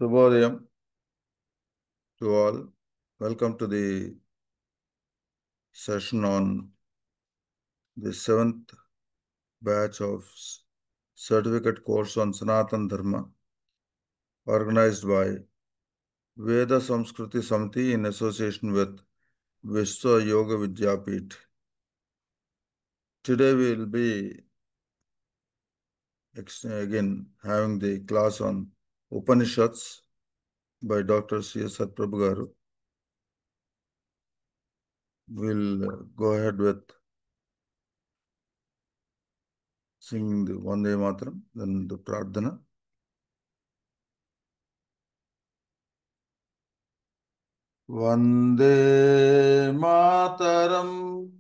Shubhodayam to all. Welcome to the session on the 7th batch of certificate course on Sanatan Dharma, organized by Veda Samskriti Samiti in association with Vishwa Yoga Vidyapith. Today we will be again having the class on Upanishads by Dr. C.S. Satprabhu Garu. We'll go ahead with singing the Vande Mataram, then the Pradhana. Vande Mataram,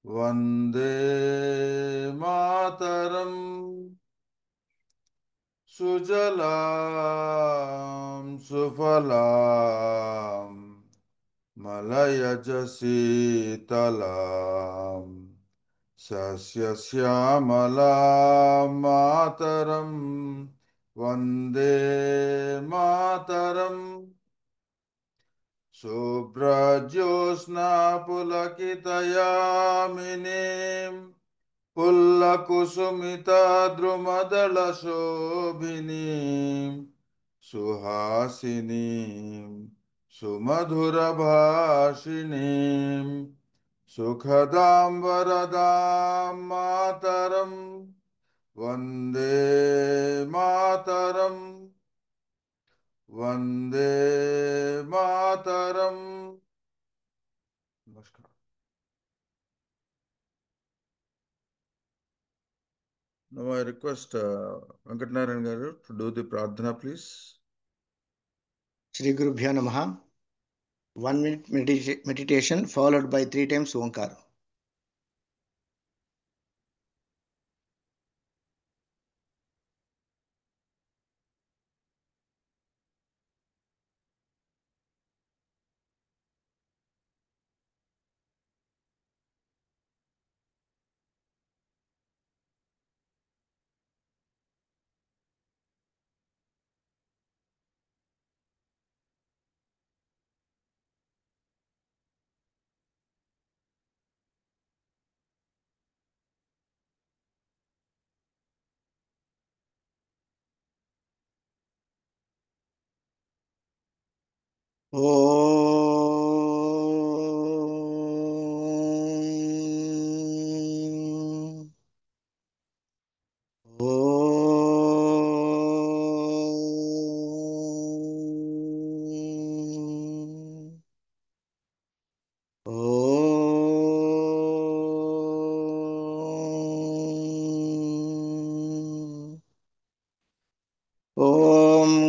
Vande Mataram, Sujalam Sufalam, Malayaj Sitalam, Sasya Syamalam Mataram, Vande Mataram, Subhrajyosna Pulakitayaminim, Pullakusumita Drumadala Shobhinim, Suhasinim, Sumadhura Bhashinim, Sukhadam Varadam Mataram, Vande Mataram, Vande Mataram. Namaskar. Now I request Venkat Narayan Garu to do the Pradhana, please. Shri Gurubhyo Namaha. 1 minute meditation followed by 3 times Onkar.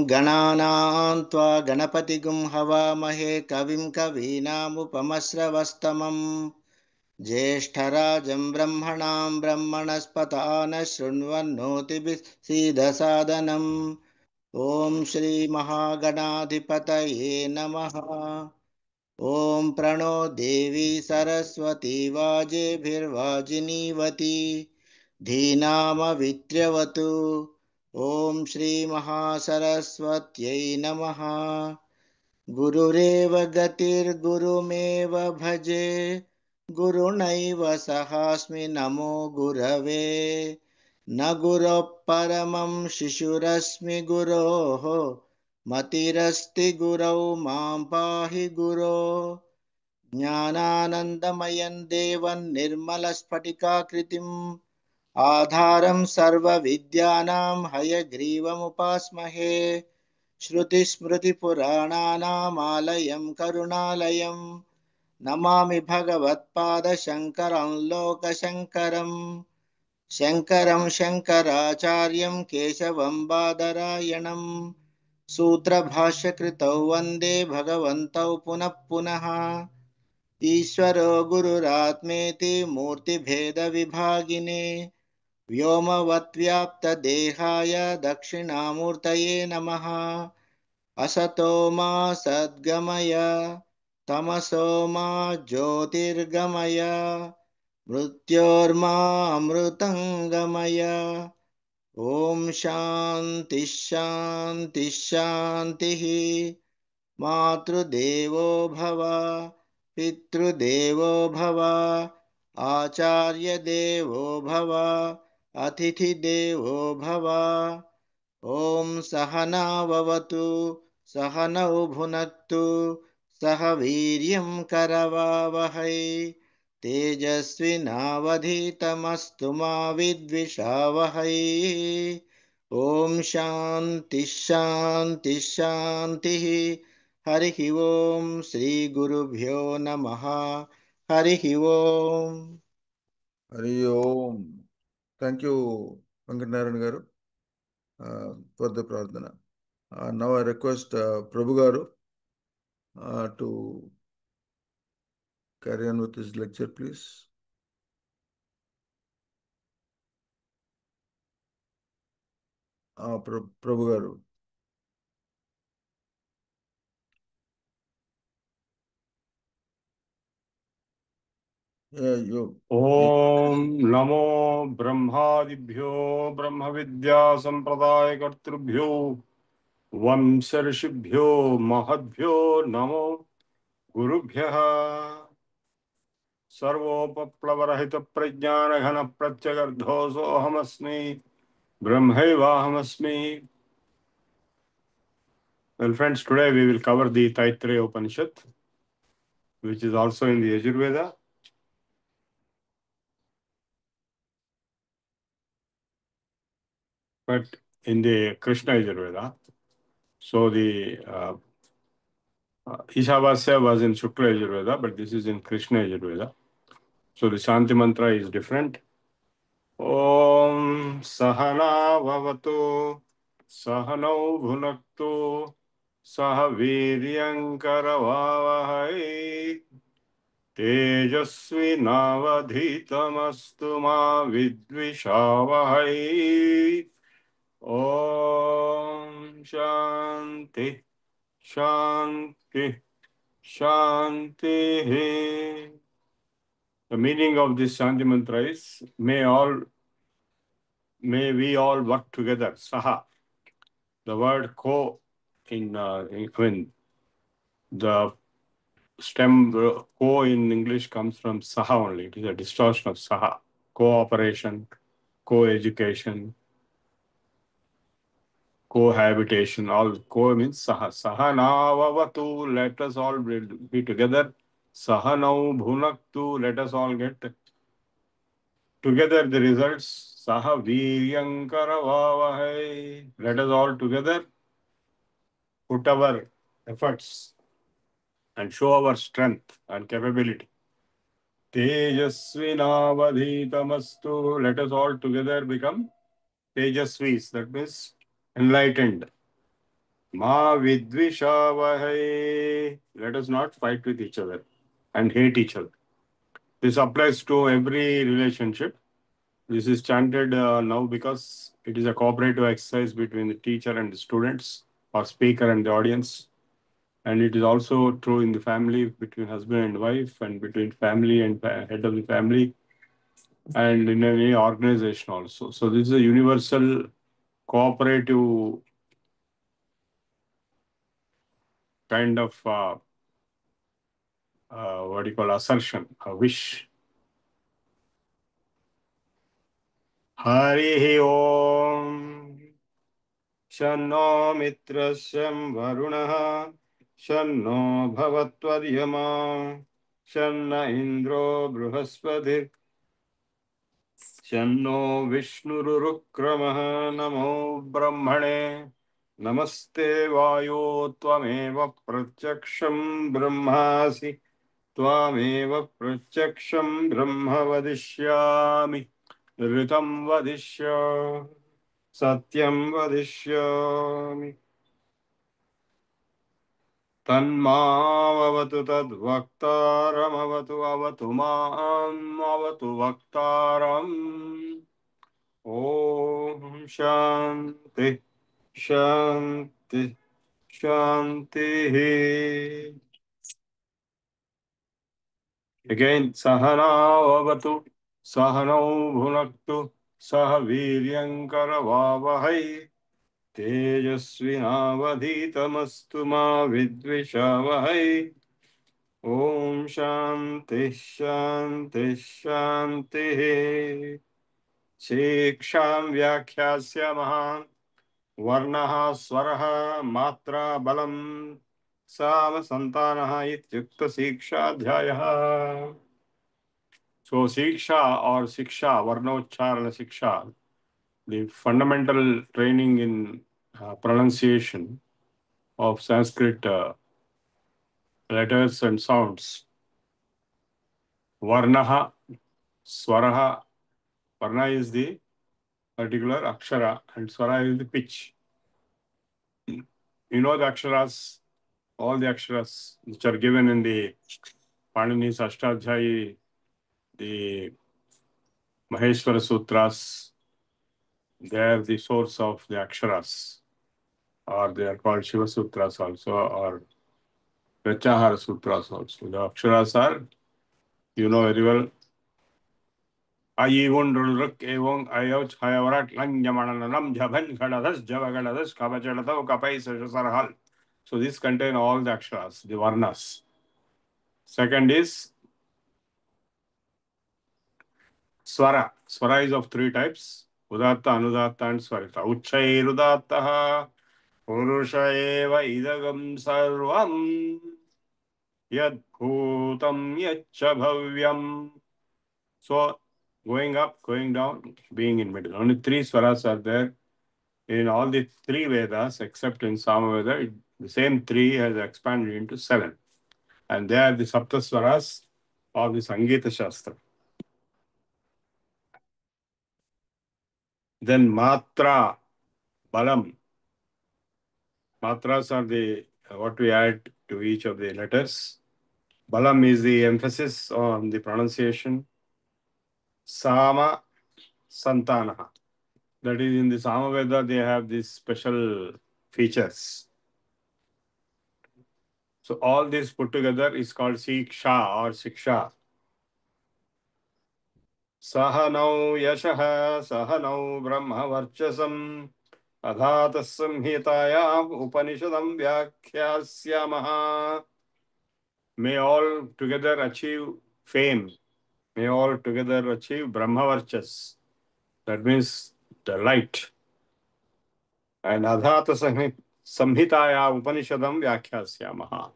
गणानां त्वा गणपतिगुं हवामहे कविं कवीनामुपमश्रवस्तमम् ज्येष्ठराजं ब्रह्मणां ब्रह्मणस्पतान शृण्वन्नोतिभिः सीदसादनम् ॐ श्रीमहागणाधिपतये नमः। ॐ प्रणो देवी सरस्वती वाजेभिर्वाजिनीवती धीनामवित्र्यवतु। ॐ श्रीमहासरस्वत्यै नमः। गुरुरेव गतिर्गुरुमेव भजे गुरुणैव सहास्मि नमो गुरवे। न गुरोः परमं शिशुरस्मि गुरोः मतिरस्ति गुरौ मां पाहि गुरो। ज्ञानानन्दमयं देवं निर्मलस्फटिकाकृतिम् आधारं सर्वविद्यानां हयग्रीवमुपास्महे। श्रुतिस्मृतिपुराणानामालयं करुणालयं नमामि भगवत्पादशङ्करं लोकशङ्करम्। शङ्करं शङ्कराचार्यं केशवं बादरायणं सूत्रभाष्यकृतौ वन्दे भगवन्तौ पुनः पुनः। ईश्वरो गुरुरात्मेति मूर्तिभेदविभागिने व्योमवद्व्याप्तदेहाय दक्षिणामूर्तये नमः। असतो मा सद्गमय तमसो मा ज्योतिर्गमय मृत्योर्मा अमृतं गमय। ఓం శాంతి శాంతి శాంతి. మాతృదేవో భవ, పితృదేవో భవ, ఆచార్య దేవో భవ, అతిథి దేవో భవ. ఓం సహనావవతు సహనౌ భునక్తు సహ వీర్యం కరవావహై తేజస్వినావధీతమస్తు మా విద్విషావహై. ఓం శాంతి శాంతి శాంతి. హరి ఓం శ్రీ గురుభ్యో నమః. హరి ఓం. హరి ఓం. థ్యాంక్ యూ వెంకటనారాయణ గారు ఫర్ ద ప్రార్థన. నవ్ ఐ రిక్వెస్ట్ ప్రభు గారు to carry on with his lecture, please. Prabhu garu. Yeah, you. ओम नमो ब्रह्मादिभ्यो ब्रह्म विद्या संप्रदाय कर्तृभ्यो वंश ऋषिभ्यो महद्भ्यो नमो गुरुभ्यः. सर्वोपप्लवरहित प्रज्ञान घन प्रत्यगर्धोऽहमस्मि ब्रह्मैवाहमस्मि. Well, friends, today we will cover the Taittiriya Upanishad, which is also in the Yajurveda. But in the Krishna Yajurveda. So the Ishavasya was in Shukla Yajurveda, but this is in Krishna Yajurveda. So the Shanti mantra is different. Om Sahana Vavatu Sahanau Bhunaktu Saha Viryankaravavahai Tejasvi Navadhitamastu Ma Vidvishavahai. Om Shanti Shanti Shanti. The meaning of this Shanti mantra is, may we all work together. Saha. The word ko the stem ko in English comes from saha only. It is a distortion of saha. Cooperation, co-education, cohabitation. All ko means saha. Saha navavatu. Let us all be together. Saha nau bhunaktu. Let us all get together the results. Saha viryankaravavahai. Let us all together put our efforts and show our strength and capability. Tejasvinavadhitamastu. Let us all together become Tejasvis. That means enlightened. Ma vidvishavahai. Let us not fight with each other and hate each other. This applies to every relationship. This is chanted now because it is a cooperative exercise between the teacher and the students, or speaker and the audience. And it is also true in the family, between husband and wife, and between family and head of the family, and in any organization also. So this is a universal cooperative kind of assertion, a wish. Hari Om. Shanno mitrasya varunah Shanno bhavatvadhyama Shanna indro bruhaspati Shanno vishnurukramah Namo brahmane Namaste vayo Tvameva pratyaksham brahmasi Tvameva pratyaksham brahma vadishyami Ritam vadishyami Satyam vadishyami Tanmavavatu tadvaktaramavatu avatu maam avatu vaktaram. Om Shanti Shanti Shanti. Again, Sahana Avatu Sahanau Bhunaktu सह वीर्यंकरवावहै तेजस्विनावधीतमस्तु मा विद्विषावहै। ओम शांति शांति शांति। शिक्षां व्याख्यास्य महान् वर्णः स्वरः मात्रा बलं साम संतानः इत्युक्त शिक्षाध्यायः। So Siksha or Siksha, Varnocharana Siksha, the fundamental training in pronunciation of Sanskrit letters and sounds. Varnaha, Swaraha. Varna is the particular Akshara and Swara is the pitch. You know the Aksharas, all the Aksharas which are given in the Panini's Ashtadhyayi, the Maheshwara Sutras. They are the source of the Aksharas, or they are called Shiva Sutras also, or Pratyahara Sutras also. The Aksharas are, you know very well, Ayivun Rulruk Evong Ayouch Hayavarat Langyamananam Jaban Kadadas Javagadadas Kabachadato Kapai Sarhal. So these contain all the Aksharas, the Varnas. Second is Swara. Swara is of three types: Udatta, Anudatta, and Swarita. Uchchai Rudattaha Purusha eva idagam sarvam yad bhutam yaccha bhavyam. So going up, going down, being in middle. Only three swaras are there in all the three Vedas, except in Samaveda. The same three has expanded into 7. And they are the Sapta Swaras of the Sangita Shastra. Then Matra, Balam. Matras are the what we add to each of the letters. Balam is the emphasis on the pronunciation. Sama, Santanaha. That is, in the Samaveda, they have these special features. So all this put together is called Siksha or Siksha. Sahanau Yashaha, Sahanau Brahma Varchasam, Adhatas Samhitayam Upanishadam Vyakhyasya. May all together achieve fame. May all together achieve Brahma Varchas. That means the light. And Adhata Samhitaya Upanishadam Vyakhyasya.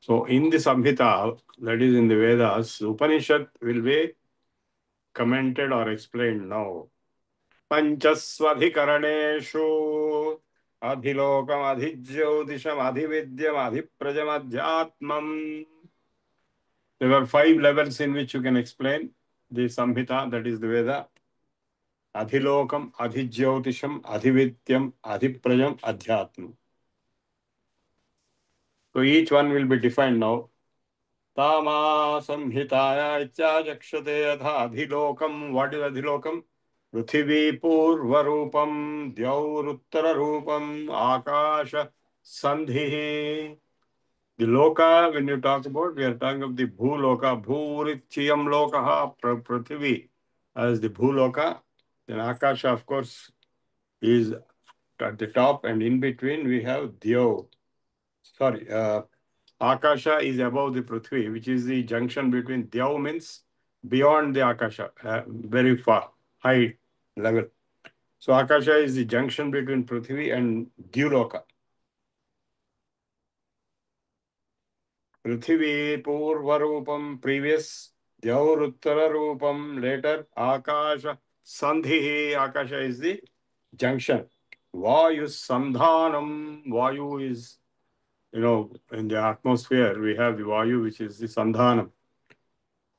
So in the Samhita, that is in the Vedas, Upanishad will be commented or explained now. Panchaswadhikaraneshu adhilokam adhijyotisham adhividyam adhiprajam adhyatmam. There are 5 levels in which you can explain the Samhita, that is the Veda. Adhilokam, adhijyotisham, adhividyam, adhiprajam, adhyatmam. So each one will be defined now. Tama samhitaya ityajakshate atha adhilokam. What is adhilokam? Prithvi purvarupam, dyaur rupam, akasha sandhi. The loka, when you talk about, we are talking of the bhuloka. Bhurityam lokaha, prithvi as the bhuloka. Then akasha, of course, is at the top, and in between we have Dyaur. Sorry, Akasha is above the Prithvi, which is the junction between Dyaur means beyond the Akasha, very far, high level. So Akasha is the junction between Prithvi and Dyuloka. Prithvi Purvarupam, previous, Dyaur Rupam, later, Akasha Sandhi. Akasha is the junction. Vayu Sandhanam. Vayu is, in the atmosphere, we have the Vayu, which is the Sandhanam,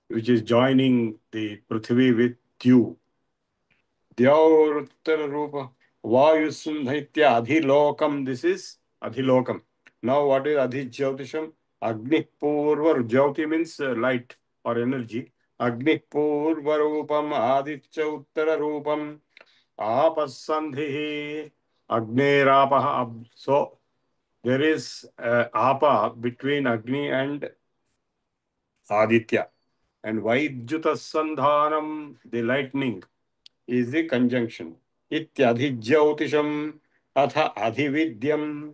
which is joining the Prithvi with Dew. Dyaur Rupa. Vayu Sundhaitya Adhilokam. This is Adhilokam. Now what is Adhijyotisham? Agni Purva. Jyoti means light or energy. Agni Purva Rupam Aditya Uttara Rupam Apasandhi Agnerapah. So there is apa between Agni and Aditya. And Vaidjuta Sandhanam, the lightning, is the conjunction. Ityadhijyautisham atha adhividyam.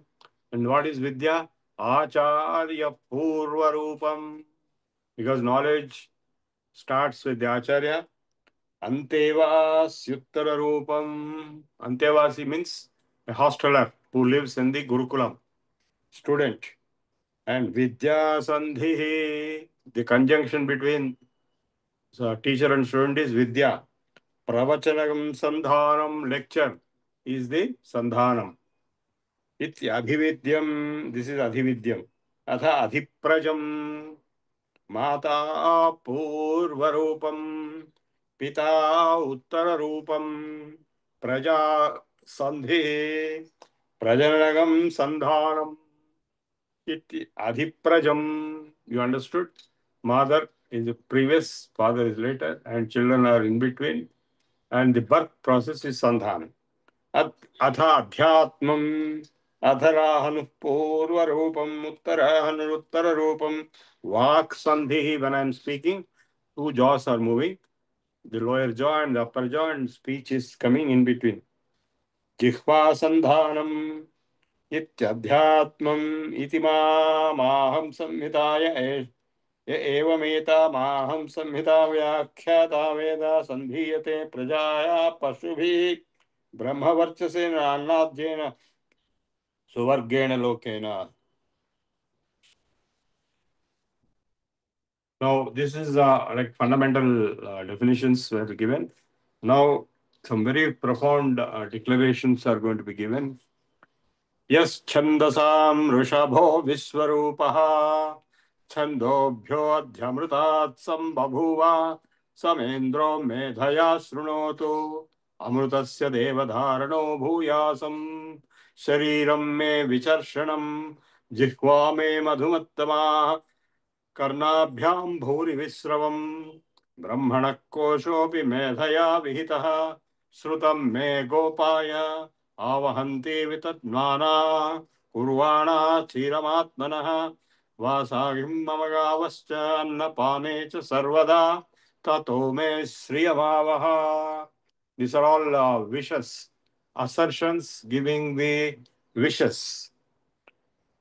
And what is vidya? Acharya purvarupam. Because knowledge starts with the acharya. Antevasyuttara rupam. Antevasi means a hosteler who lives in the Gurukulam, student. And vidya sandhi, the conjunction between teacher and student is vidya. Pravachanam sandhanam, lecture is the sandhanam. Iti adhividyam, this is adhividyam. Atha adhiprajam, mata purvarupam, pita uttararupam, praja sandhi, prajanagam sandhanam. Iti adhiprajam. You understood? Mother is the previous, father is later, and children are in between. And the birth process is sandhanam. Atha adhyatmam, adharahanu purvarupam, uttarahanu uttararupam, vak sandhi. When I am speaking, two jaws are moving, the lower jaw and the upper jaw, and speech is coming in between. Jihva sandhanam ityadhyatmam iti maham samhitaya एवमेता माहं संहिता व्याख्याता वेदा संधीयते प्रजाया पशुभिः ब्रह्मवर्चसेन अन्नाद्येन सुवर्गेण Loken. Now this is like fundamental definitions were given. Now some very profound declarations are going to be given. Yes, chandasam rushabho viswarupaha छंदोभ्योऽध्यमृतात् संबभूव समेन्द्रो मेधया शृणोतु अमृतस्य देवधारणो भूयासं शरीरं मे विचर्षणं जिह्वा मे मधुमत्तमा कर्णाभ्यां भूरि विस्रवं ब्रह्मणः कोशोऽपि मेधया विहितः श्रुतं मे गोपाय आवहन्ति वितद्माना कुर्वाणा क्षीरमात्मनः वासागिं मम गावश्च अन्नपाने च सर्वदा ततो मे श्रियमावः. These are all wishes, assertions giving the wishes.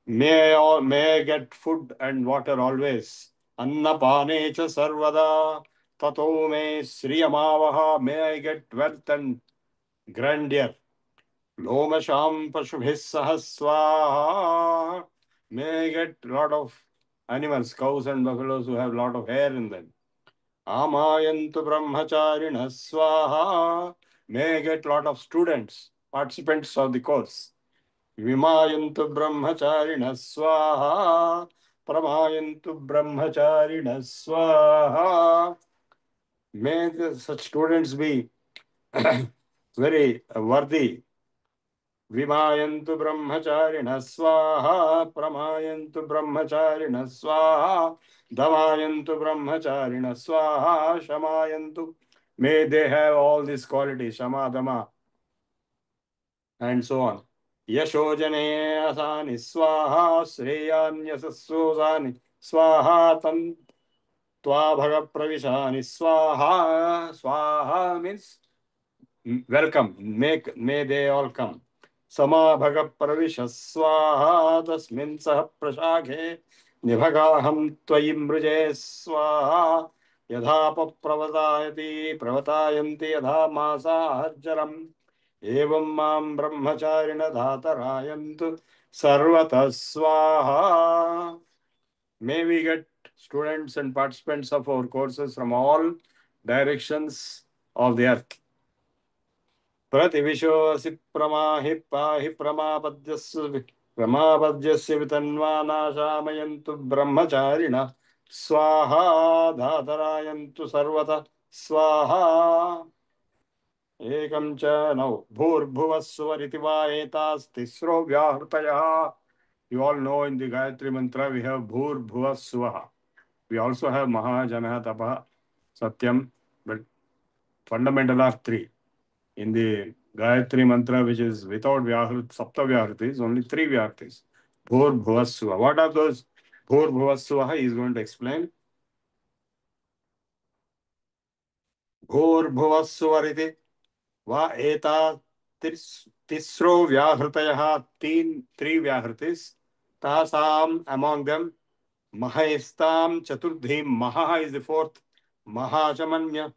May I get food and water always. Annapane cha sarvada tato me shriyamavaha. May I get wealth and grandeur. Lomasham pashubhis sahaswaha. May I get a lot of animals, cows and buffaloes who have a lot of hair in them. Amayantu brahmacharina swaha. May I get a lot of students, participants of the course. Vimayantu brahmacharina swaha. Pramayantu brahmacharina swaha. May such students be very worthy. Vimayantu brahmacharina swaha, pramayantu brahmacharina swaha, damayantu brahmacharina swaha, shamayantu. May they have all these qualities, shama, dama, and so on. Yashojane asani swaha, shreyanyasasosani swaha, tam tvabhaga pravishani swaha. Swaha means welcome, may they all come. समाभग प्रविश स्वाहा तस्मिन् सह प्रशाखे निभगाहं त्वयि मृजे स्वाहा यथा प्रवतायन्ति यथा मासा हर्जरम् एवं मां ब्रह्मचारिण धातरायन्तु सर्वतः स्वाहा. May we get students and participants of our courses from all directions of the earth. प्रतिविशोऽसि प्रमाहि पाहि प्रमापद्यस्य वितन्वानाशामयन्तु ब्रह्मचारिणः स्वाहा धातरायन्तु सर्वतः स्वाहा. एकं च नौ भूर्भुवः स्वरिति वा एतास्तिस्रो व्याहृतयः. You all know in the Gayatri Mantra we have Bhur Bhuva Swaha. We also have Maha, Jana, Tapa, Satyam, but fundamental are three. In the Gayatri Mantra, which is without Vyahrit, Sapta Vyahritis, only three Vyahritis. Bhur Bhuva Swaha. What are those Bhur Bhuva Swaha? He is going to explain. Bhur Bhuva Swariti. वा एता तिस्रो व्याहृतयः, three व्याहृतिस्, तासाम् among them Mahayastam Chaturdhim. Maha is the fourth. Mahachamanya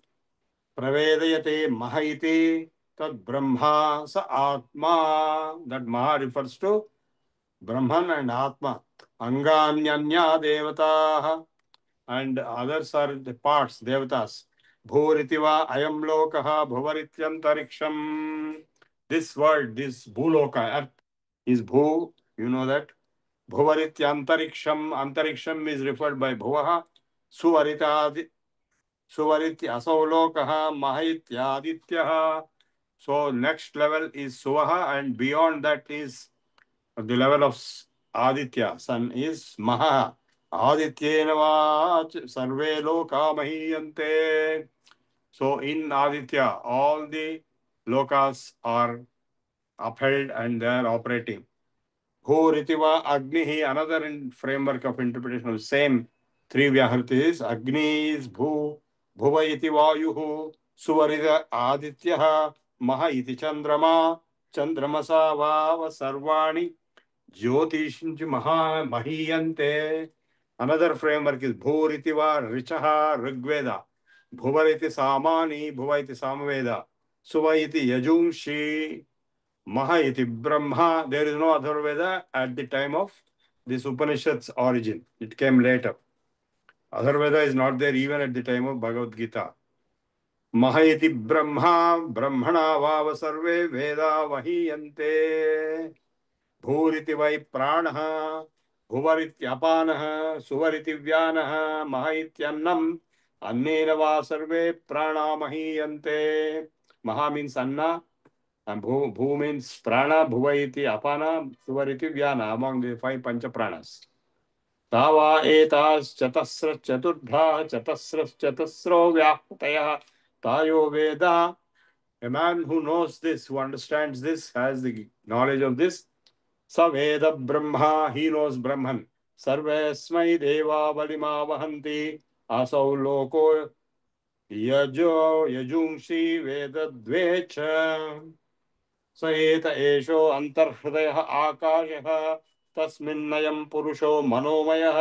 Pravedayate Mahayite Tad Brahma Sa Atma. That Maha refers to Brahman and Atma. Anganyanya Devataha. And others are the parts, Devatas. Bhuritiva Ayam Lokaha Bhuvarityantariksham. This word, this Bhuloka, earth is Bhu, you know that. Bhuvarityantariksham. Antariksham is referred by Bhuvaha. Suvaritya Asaulokaha Mahaitya. So next level is Suvaha, and beyond that is the level of Aditya. Sun is Maha. Adityena vach sarve loka mahiyante. So in Aditya, all the lokas are upheld and they are operating. Bhuritiva Agnihi, another framework of interpretation of the same three Vyahritis. Agni is Bhu, Bhuva iti Vayuhu, Suvarida Adityaha, Maha iti Chandrama, Chandramasa Vava Sarvani, Jyotishinji Maha Mahiyante. Another framework is Bhuritiva Richaha Rigveda, Bhuva iti Samani, Bhuva iti Samveda, Suva iti Yajunshi, Maha iti Brahma. There is no Atharvaveda at the time of this Upanishad's origin. It came later. Atharvaveda is not there even at the time of Bhagavad Gita. Maha iti Brahma, Brahmana vava sarve veda vahiyante. Bhuriti vai pranaha, bhuvariti apanaha, suvariti vyanaha, maha ityannam, annena va sarve prana mahiyante. Maha means anna, and Bhu means prana, bhuva iti apana, suvar iti vyana, among the five pancha pranas. Tava etas chatasra chaturdha chatasra chatasro vyahutayah tayo veda. A man who knows this, who understands this, has the knowledge of this. Sa veda brahma, he knows Brahman. Sarvesmai deva valima vahanti asau loko yajungshi veda dvecha. सएत एषो अंतर्हृदयः आकाशः तस्मिन्नयं पुरुषो मनोमयः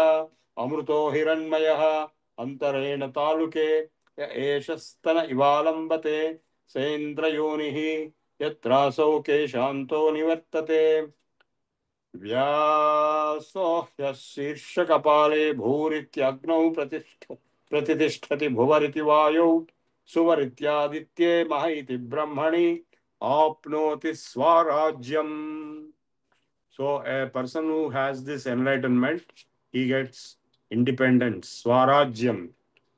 अमृतो हिरण्मयः अंतरेण तालुके य एषस्तन इवालम्बते सेन्द्रयोनिः यत्रासौ केशान्तो निवर्तते व्यासो ह्यशीर्षकपाले भूरित्यग्नौ प्रतितिष्ठति भुवरिति वायौ सुवरित्यादित्ये मह इति ब्रह्मणि apnoti swarajyam. So a person who has this enlightenment, he gets independence, swarajyam.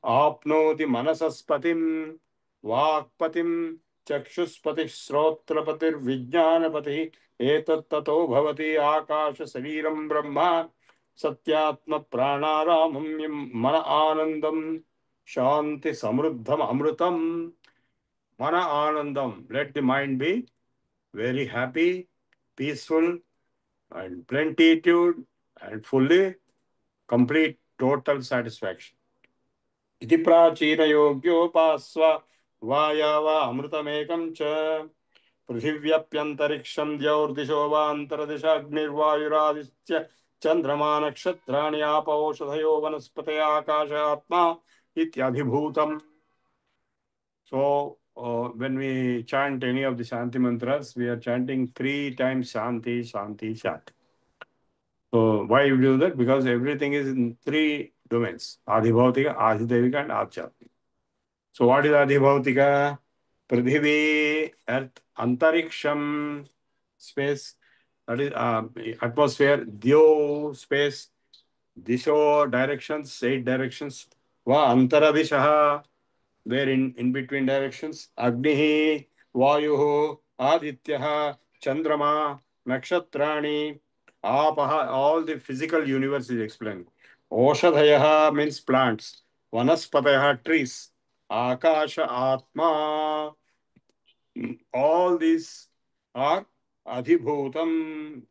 Apnoti manasaspatim, vakpatim, chakshuspati, shrotrapatir, vijnanapati, etat tato bhavati akasha sariram brahma, satyatma pranaramam mana anandam, shanti samruddham amrutam. Mana Anandam, let the mind be very happy, peaceful, and plenitude, and fully complete total satisfaction. Iti prachina yogyopasva vayava amrutamekam cha पृथिव्यप्यन्तरिक्षं द्यौर्दिशो वा अन्तर्दिशाग्निर्वायुरादित्य चन्द्रमा नक्षत्राणि आपौषधयो वनस्पतय आकाश आत्मा इत्याधिभूतम्. So when we chant any of the Shanti mantras, we are chanting 3 times Shanti, Shanti, Shanti. So why we do that? Because everything is in 3 domains: Adhibhautika, Adhidevika, and Adhyatmika. So what is Adhibhautika? Prithivi, earth, Antariksham, space, that is atmosphere, Dyo, space, Disho, directions, 8 directions, Va Antaradishaha, where in between directions, Agnihi, Vayuhu, Adityaha, Chandrama, Nakshatrani, Apaha, all the physical universe is explained. Oshadhayaha means plants, Vanaspatayaha trees, Akasha Atma, all these are Adhibhutam,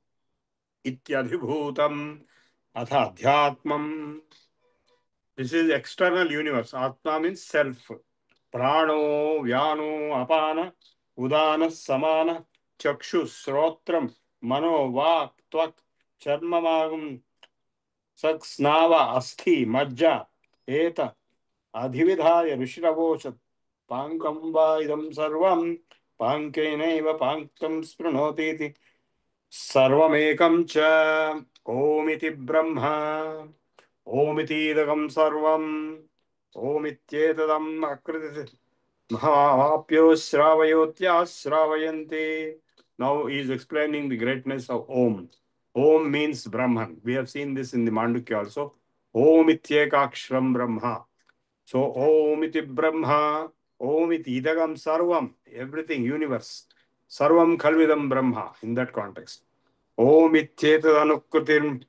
Ityadhibhutam, Atha Adhyatmam. This is external universe. Atma means self. Prano, Vyano, Apana, उदानः समानः चक्षुः श्रोत्रं मनो वाक् त्वक् चर्ममागं सक्स्नाव अस्थि मज्जा एत अधिविधाय ऋषिरवोचत् पाङ्कं वा इदं सर्वं पाङ्केनैव पाङ्क्तं स्पृणोतीति सर्वमेकं च ओमिति ब्रह्मा ओमितीदकं सर्वम् ओमित्येतदम् Akriti महावाप्यो श्रावयोत्या श्रावयन्ति. Now he is explaining the greatness of Om. Om means Brahman. We have seen this in the Mandukya also. Om ityekakshram Brahma. So Om iti Brahma, Om iti idagam sarvam, everything, universe. Sarvam khalvidam Brahma, in that context. Om ityetadanukkrutim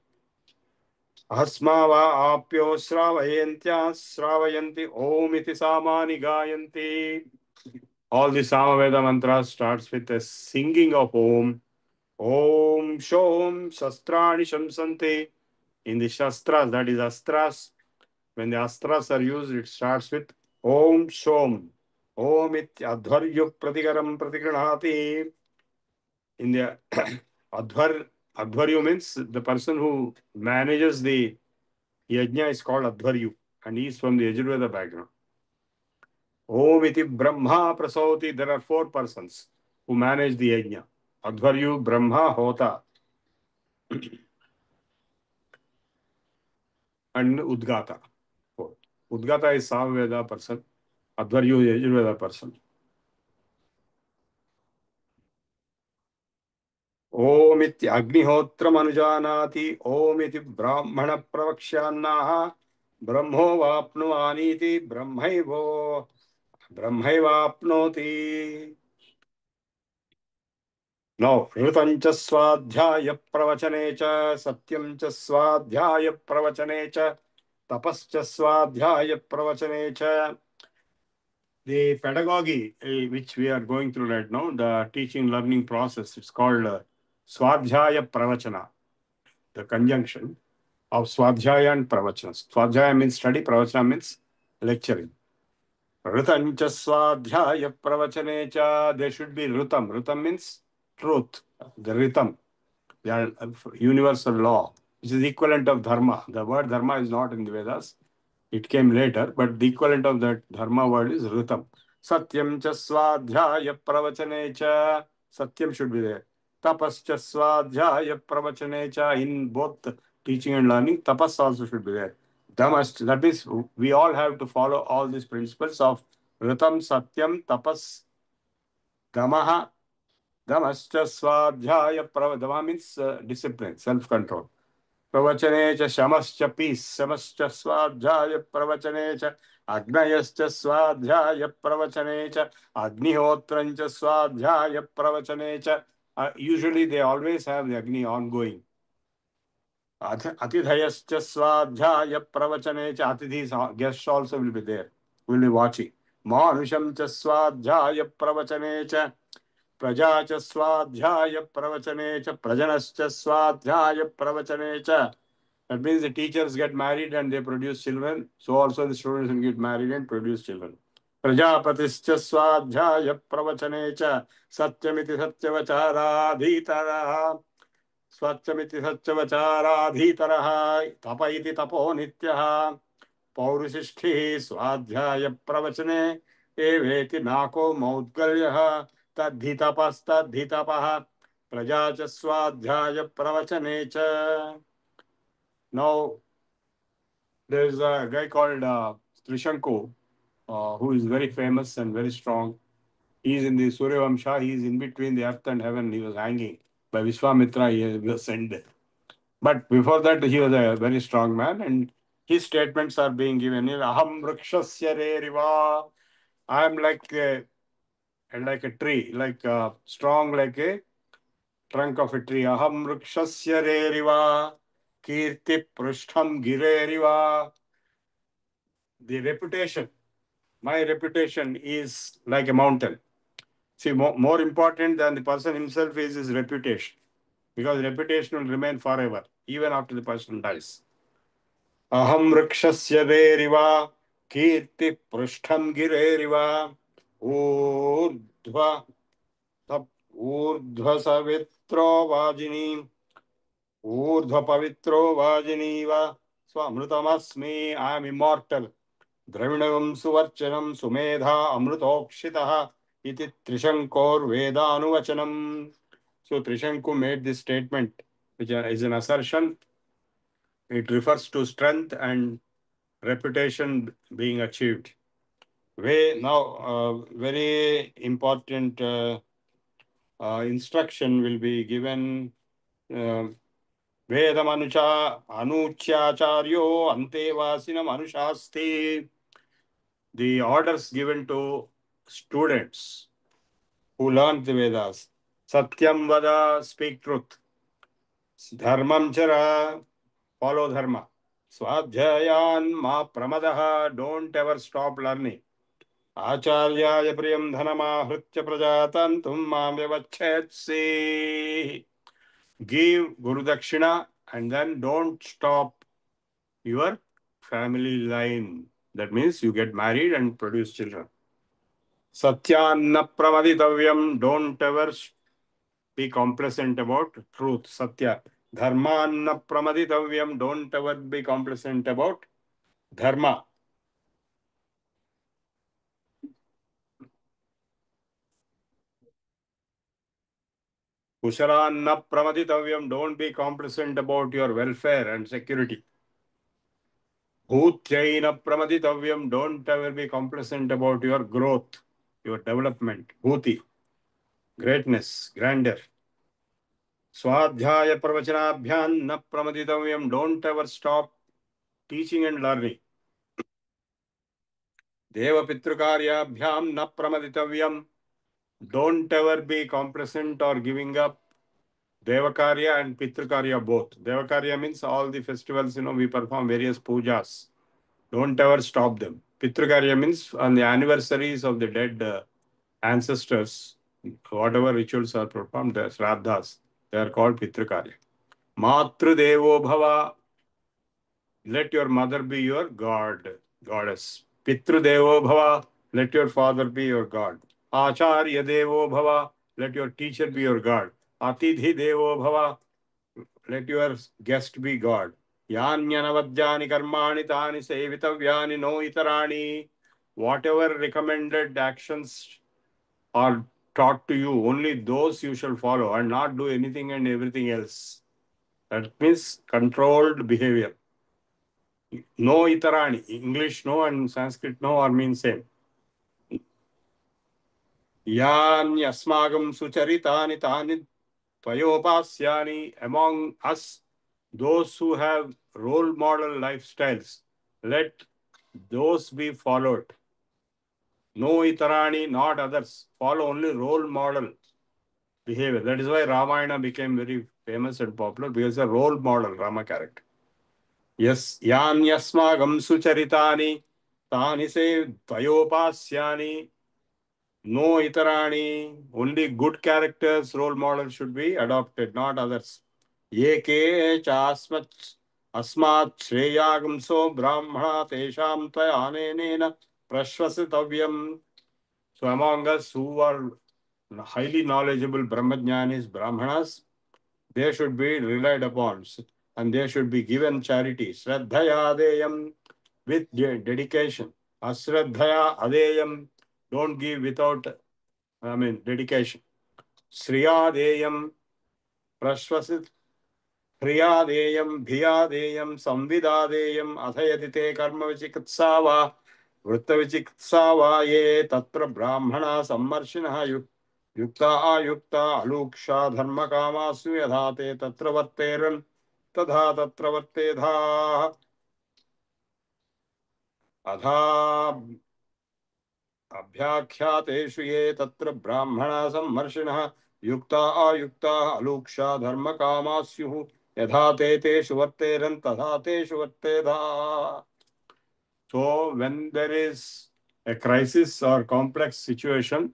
Asmava apyo sravayantya sravayanti Om iti samani gayanti. All the Samaveda mantras starts with a singing of Om. Om Shom Shastrani Shamsante. In the Shastras, that is Astras, when the Astras are used, it starts with Om Shom. Om it Adhvaryu Pratikaram Pratikranati. In the Adhvaryu means the person who manages the yajna is called Adhvaryu, and he is from the Yajurveda background. Om iti Brahma Prasauti. There are 4 persons who manage the yajna. Adhvaryu, Brahma, Hota, and Udgata. Udgata is Samaveda person. Adhvaryu is Yajurveda person. Om iti Agnihotram Anujanati. Om iti Brahmana Pravakshyannaha. Brahmo Vapnuaniti. Brahmaivapnoti. Now, Rutam cha swadhyaya pravachane cha satyam cha swadhyaya pravachane cha tapas cha swadhyaya pravachane cha. The pedagogy which we are going through right now, the teaching learning process, it's called swadhyaya pravachana, the conjunction of swadhyaya and pravachana. Swadhyaya means study, pravachana means lecturing. Rutam cha swadhyaya pravachane cha, there should be rutam. Rutam means truth, the rhythm, the universal law, which is the equivalent of dharma. The word dharma is not in the Vedas. It came later, but the equivalent of that dharma word is ritam. Satyam cha swadhyaya pravachane cha. Satyam should be there. Tapas cha swadhyaya pravachane cha. In both teaching and learning, tapas also should be there. Damas, that means we all have to follow all these principles of ritam, satyam, tapas, damaha. Damascha swadhyaya pravachane. Dama means discipline, self-control. Pravachane cha shamascha peace, shamascha swadhyaya pravachane cha agnayascha swadhyaya pravachane cha agnihotrancha swadhyaya pravachane cha. Usually they always have the agni ongoing. Atidhayascha swadhyaya pravachane cha. Atidhis, guests also will be there, will be watching. Manusham cha swadhyaya pravachane cha Praja cha swadhyaya pravachane cha prajanascha swadhyaya pravachane cha. That means the teachers get married and they produce children. So also the students will get married and produce children. Prajapatischa swadhyaya pravachane cha satyamiti satyavachara Swachamiti satyavachara tapa iti tapo nityaha Paurusishti swadhyaya pravachane eveti nako maudgalyaha tadhitapastadhitapaha praja cha swadhyaya pravachane cha. Now, there is a guy called Trishanku, who is very famous and very strong. He is in the Suryavamsha. He is in between the earth and heaven. He was hanging by Vishwamitra. He was sent there. But before that, he was a very strong man, and his statements are being given here. Aham vrikshasya reriva. I am like a tree, strong like a trunk of a tree. Aham vrikshasya reriva. Kirti prishtham gireriva. The reputation, my reputation is like a mountain. See, more important than the person himself is his reputation, because reputation will remain forever, even after the person dies. Aham rikshasya veriva, kirti prishtham gireriva, urdhva ऊर्ध्वसवित्रो वाजिनी ऊर्ध्वपवित्रो वाजिनीव स्वमृतमस्मि I am immortal. द्रविणं सुवर्चनं Sumedha अमृतोक्षितः इति त्रिशङ्कोर्वेदानुवचनम्. So Trishanku made this statement, which is an assertion. It refers to strength and reputation being achieved. Very important instruction will be given. Vedamanucha anuchyacharyo antevasinam anushasti. The orders given to students who learn the Vedas. Satyam vada, speak truth. Dharmam chara, follow dharma. Swadhyayan ma pramadaha, don't ever stop learning. Acharyaya priyam dhanama hritya prajatantum ma vyavachetsi. Give Guru Dakshina and then don't stop your family line. That means you get married and produce children. Satyanna pramaditavyam, don't ever be complacent about truth, satya. Dharmanna pramaditavyam, don't ever be complacent about dharma. Kushalanna pramaditavyam, don't be complacent about your welfare and security. Bhutyaina pramaditavyam, don't ever be complacent about your growth, your development. Bhuti, greatness, grandeur. Swadhyaya pravachanabhyam na pramaditavyam, don't ever stop teaching and learning. Deva Pitrukaryabhyam na pramaditavyam. Don't ever be complacent or giving up Devakarya and Pitrukarya both. Devakarya means all the festivals, we perform various pujas. Don't ever stop them. Pitrukarya means on the anniversaries of the dead ancestors, whatever rituals are performed, the Shraddhas, they are called Pitrukarya. Matru Devo Bhava. Let your mother be your goddess. Pitru Devo Bhava. Let your father be your god. Acharya Devo Bhava. Let your teacher be your god. Atidhi Devo Bhava. Let your guest be God. Yanyanavadhyani karmani tani sevitavyani no itarani. Whatever recommended actions are taught to you, only those you shall follow and not do anything and everything else. That means controlled behavior. No itarani. English no and Sanskrit no are mean same. Yanyasmagam sucharitani tani tvayopasyani. Among us, those who have role model lifestyles, let those be followed. No itarani, not others. Follow only role model behavior. That is why Ramayana became very famous and popular, because a role model Rama character. Yes, yanyasmagam sucharitani tani se tvayopasyani. No itarani, only good characters, role models should be adopted, not others. Yeke chasmat asmat shreyagamso brahmana tesham tvayanenena prashvasitavyam. So among us who are highly knowledgeable Brahmajnanis, Brahmanas, they should be relied upon and they should be given charity. Shraddhaya adeyam, with dedication. Asraddhaya adeyam, don't give without dedication. Sriyadeyam, prashvasit, Hriyadeyam, Bhiyadeyam, Samvidadeyam, Athayadite karma vichikitsava, Vritta vichikitsava ye, Tatra Brahmana Sammarshinaha Yukta Ayukta Aluksha Dharma Kamasu Yadhate Tatra Varteran Tadha Tatra Vartedha Adha Abhyakhyatesu ye Tatra Brahmana Sammarshinaha Yukta Ayukta Aluksha Dharma Kamasu Yadhate Teshu Varteran Tadha Teshu Vartedha. So when there is a crisis or complex situation,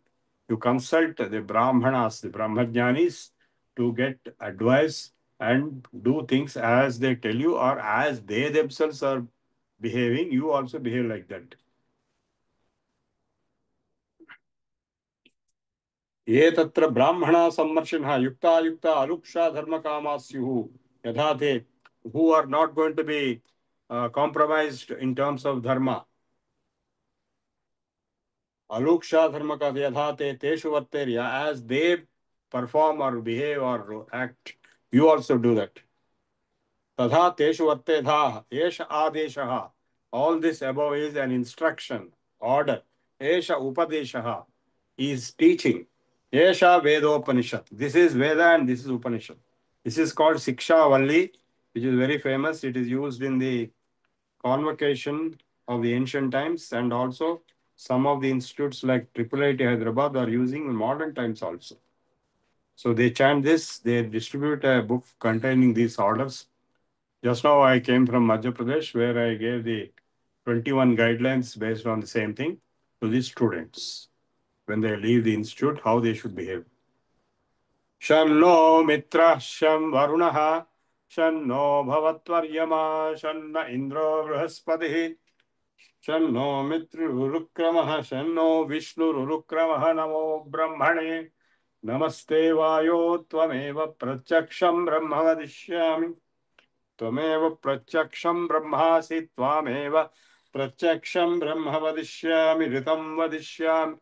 you consult the Brahmanas, the Brahmajnanis, to get advice and do things as they tell you, or as they themselves are behaving, you also behave like that. ये तत्र ब्राह्मणा सम्मर्शिनः युक्ता युक्ता अलुक्षा धर्म कामा स्युः यथा ते who are not going to be compromised in terms of dharma. Aluksha dharma ka yatha te teshu varterya, as they perform or behave or act, you also do that. Tadha teshu vartedha, esha adeshaha. All this above is an instruction, order. Esha upadeshaha is teaching. Esha Vedopanishad. This is Veda and this is Upanishad. This is called Siksha Valli, which is very famous. It is used in the convocation of the ancient times, and also some of the institutes like IIIT Hyderabad are using in modern times also. So they chant this, they distribute a book containing these orders. Just now I came from Madhya Pradesh, where I gave the 21 guidelines based on the same thing to the students. When they leave the institute, how they should behave. Shanno mitra sham varunaha, shanno bhavatvaryama, shanna indro brihaspatihi, shanno mitrurukramaha, shanno vishnurukramaha, namo brahmane, namaste vayo, tvameva pratyaksham brahma vadishyami, tvameva pratyaksham brahmasi, tvameva pratyaksham brahma vadishyami, ritam vadishyami.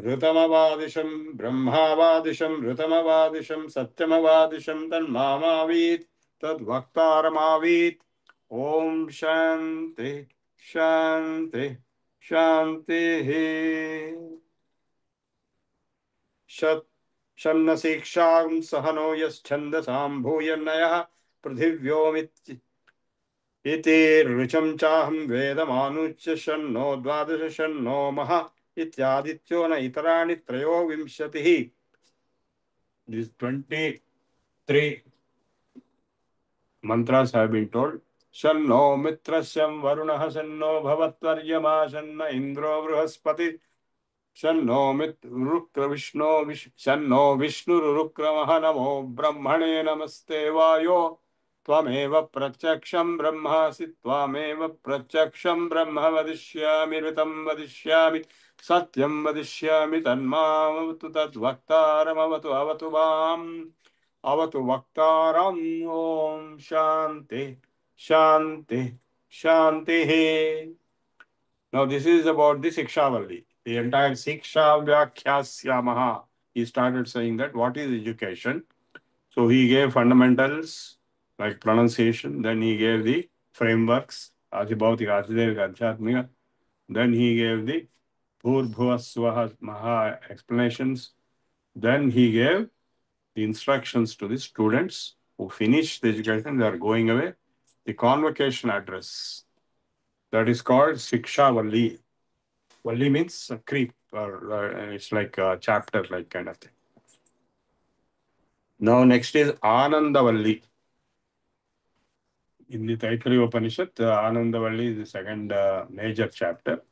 ऋतमवादिशं ब्रह्मावादिशं ऋतमवादिशं सत्यमवादिशं तन्मामावीत् तद्वक्तारमावीत् ॐ शान्ति शान्ति शान्तिः शन्न शिक्षां सहनो यश्छन्दसां भूयन्नयः पृथिव्योमिति इति ऋचं चाहं वेदमानुच्य शन्नो द्वादश शन्नो महा इत्यादित्यो न इतराणि त्रयोविंशतिः. These 23 mantras have been told. Shanno mitrasyam varunah shanno bhavatvaryama shanna indro brihaspati shanno mitrukra vishno shanno vishnurukramah namo brahmane namaste vayo tvameva pratyaksham brahmasi tvameva pratyaksham brahma vadishyami ritam vadishyami satyam vadishyami tanmavatu tadvaktaram avatu mam avatu vaktaram. Om shanti shanti shanti. Now this is about the Sikshavalli. The entire Siksha Vyakhyasya. He started saying that what is education. So he gave fundamentals like pronunciation, then he gave the frameworks, Adhibhautika, Adhidevika, Adhyatmika. Then he gave the Bhurbhuva Swaha Maha explanations. Then he gave the instructions to the students who finish the education, they are going away. The convocation address, that is called Siksha Valli. Valli means a creep, or it's like a chapter, like kind of thing. Now next is Ananda Valli. In the Taittiriya Upanishad, Ananda Valli is the second major chapter.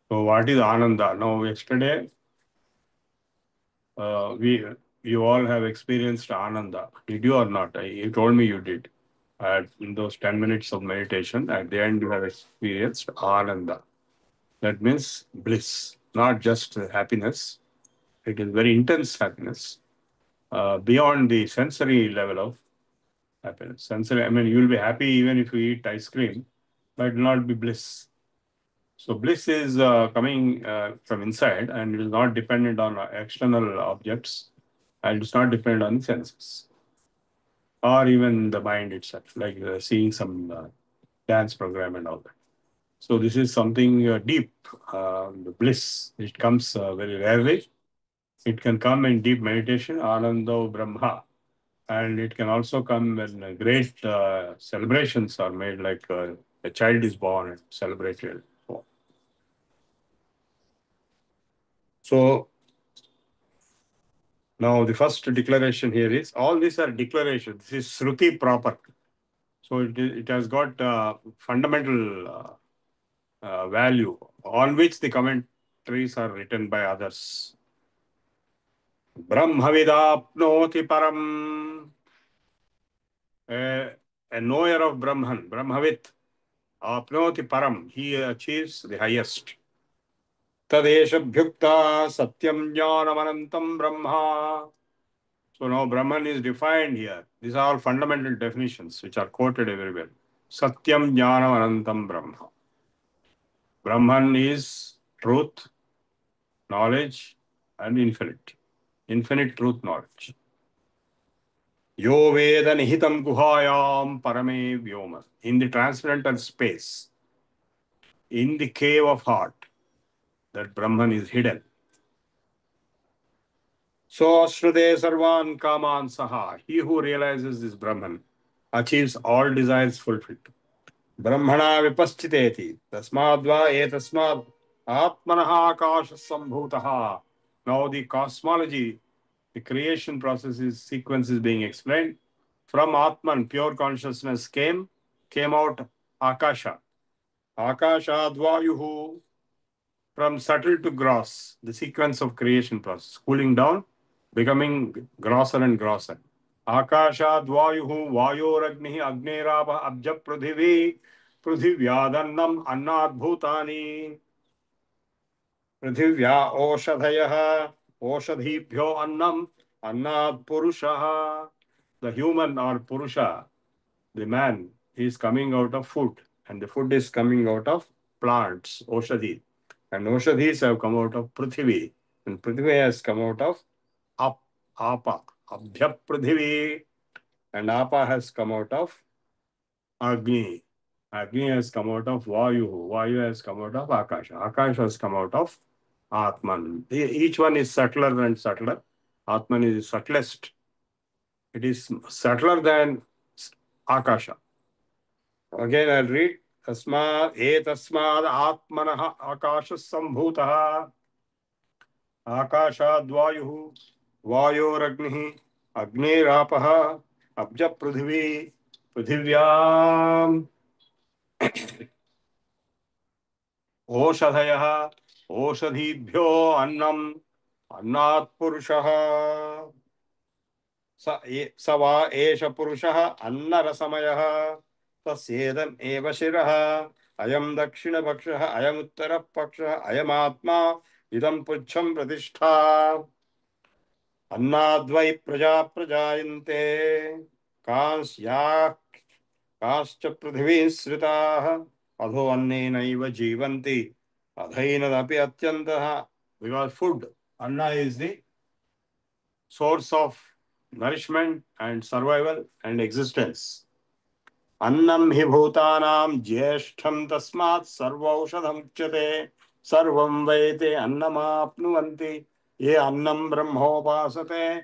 So what is Ananda? Now yesterday, you all have experienced Ananda. Did you or not? You told me you did. In those 10 minutes of meditation, at the end you have experienced Ananda. That means bliss, not just happiness. It is very intense happiness, beyond the sensory level of happiness. Sensory, I mean, you will be happy even if you eat ice cream, but it will not be bliss. So bliss is coming from inside, and it is not dependent on external objects, and it's not dependent on the senses or even the mind itself, like seeing some dance program and all that. So this is something deep, the bliss. It comes very rarely. It can come in deep meditation, Anando Brahma. And it can also come when great celebrations are made, like a child is born and celebrated. So now the first declaration here is, all these are declarations. This is Shruti proper. So it has got fundamental value on which the commentaries are written by others. Brahmavidapnoti param. A knower of Brahman, Brahmavit, apnoti param, he achieves the highest. Tadeshabhyukta Satyam Jnanamanantam Brahma. So now Brahman is defined here. These are all fundamental definitions which are quoted everywhere. Satyam Jnanam Anantam Brahma. Brahman is truth, knowledge, and infinite. Infinite truth knowledge. Yo Veda Nihitam Guhayam Parame Vyoma. In the transcendental space, in the cave of heart, that Brahman is hidden. So Shrude Sarvan Kaman Saha. He who realizes this Brahman achieves all desires fulfilled. Brahmana vipaschiteti. Tasmadva etasmad atmanaha akasha sambhutaha. Now the cosmology, the creation process sequence is being explained. From Atman, pure consciousness came out Akasha. Akashadvayuhu, from subtle to gross, the sequence of creation process. Cooling down, becoming grosser and grosser. Akashadvayuhu vayoragnihi agnerabha abja prudhivi prudhivyadannam annadbhutani prudhivya oshadhayaha oshadhibhyo annam annad purushaha. The human or purusha, the man, is coming out of food, and the food is coming out of plants, oshadhi. And oshadhis have come out of prithvi, and prithvi has come out of apa, abhya prithvi, and apa has come out of agni. Agni has come out of vayu, vayu has come out of akasha, akasha has come out of atman. Each one is subtler and subtler. Atman is the subtlest. It is subtler than akasha. Again, I'll read. Tasmad atmanah akasha sambhutah akashadvayuh vayoragnihi agnirapah abja prithvi prithivyaam oshadhayah oshadhibhyo annam annat purushah सवा एष पुरुषः अन्नरसमयः तस्येदम् एव शिरः अयं दक्षिणपक्षः अयम् उत्तरपक्षः अयमात्मा इदं पुच्छं प्रतिष्ठा अन्नाद्वै प्रजा प्रजायन्ते काश्च पृथिवीः श्रिताः अधो अन्नेनैव जीवन्ति अधैनदपि अत्यन्तः. Because food, anna is the source of nourishment and survival and existence. Annam hi bhutanam jyeshtham tasmat sarvaushadham uchyate sarvam vaite annamapnuvanti ye annam brahmopasate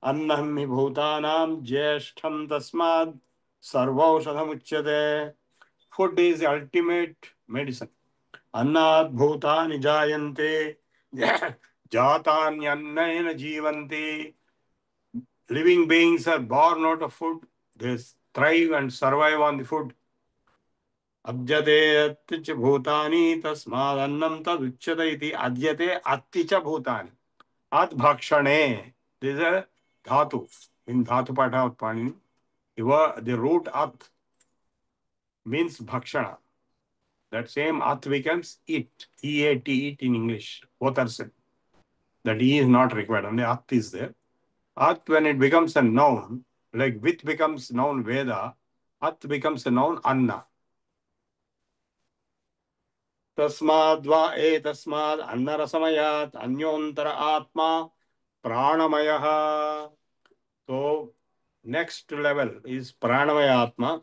annam hi bhutanam jyeshtham tasmat sarvaushadham uchyate. Food is the ultimate medicine. Annat bhutani jayante jatanyannena jivanti. Living beings are born out of food. They thrive and survive on the food. Abjate atticha bhutani tasmad annam tad uchyate iti adyate atticha bhutani. At bhakshane. This is a dhatu. In dhatu patha utpanini. The root at means bhakshana. That same at becomes it. E-A-T, eat in English. Both are said. That E is not required. Only at is there. At, when it becomes a noun, like with becomes noun Veda, at becomes a noun Anna. Tasmad va tasmad anna rasamayat anyontara atma pranamayaha. So next level is pranamaya atma.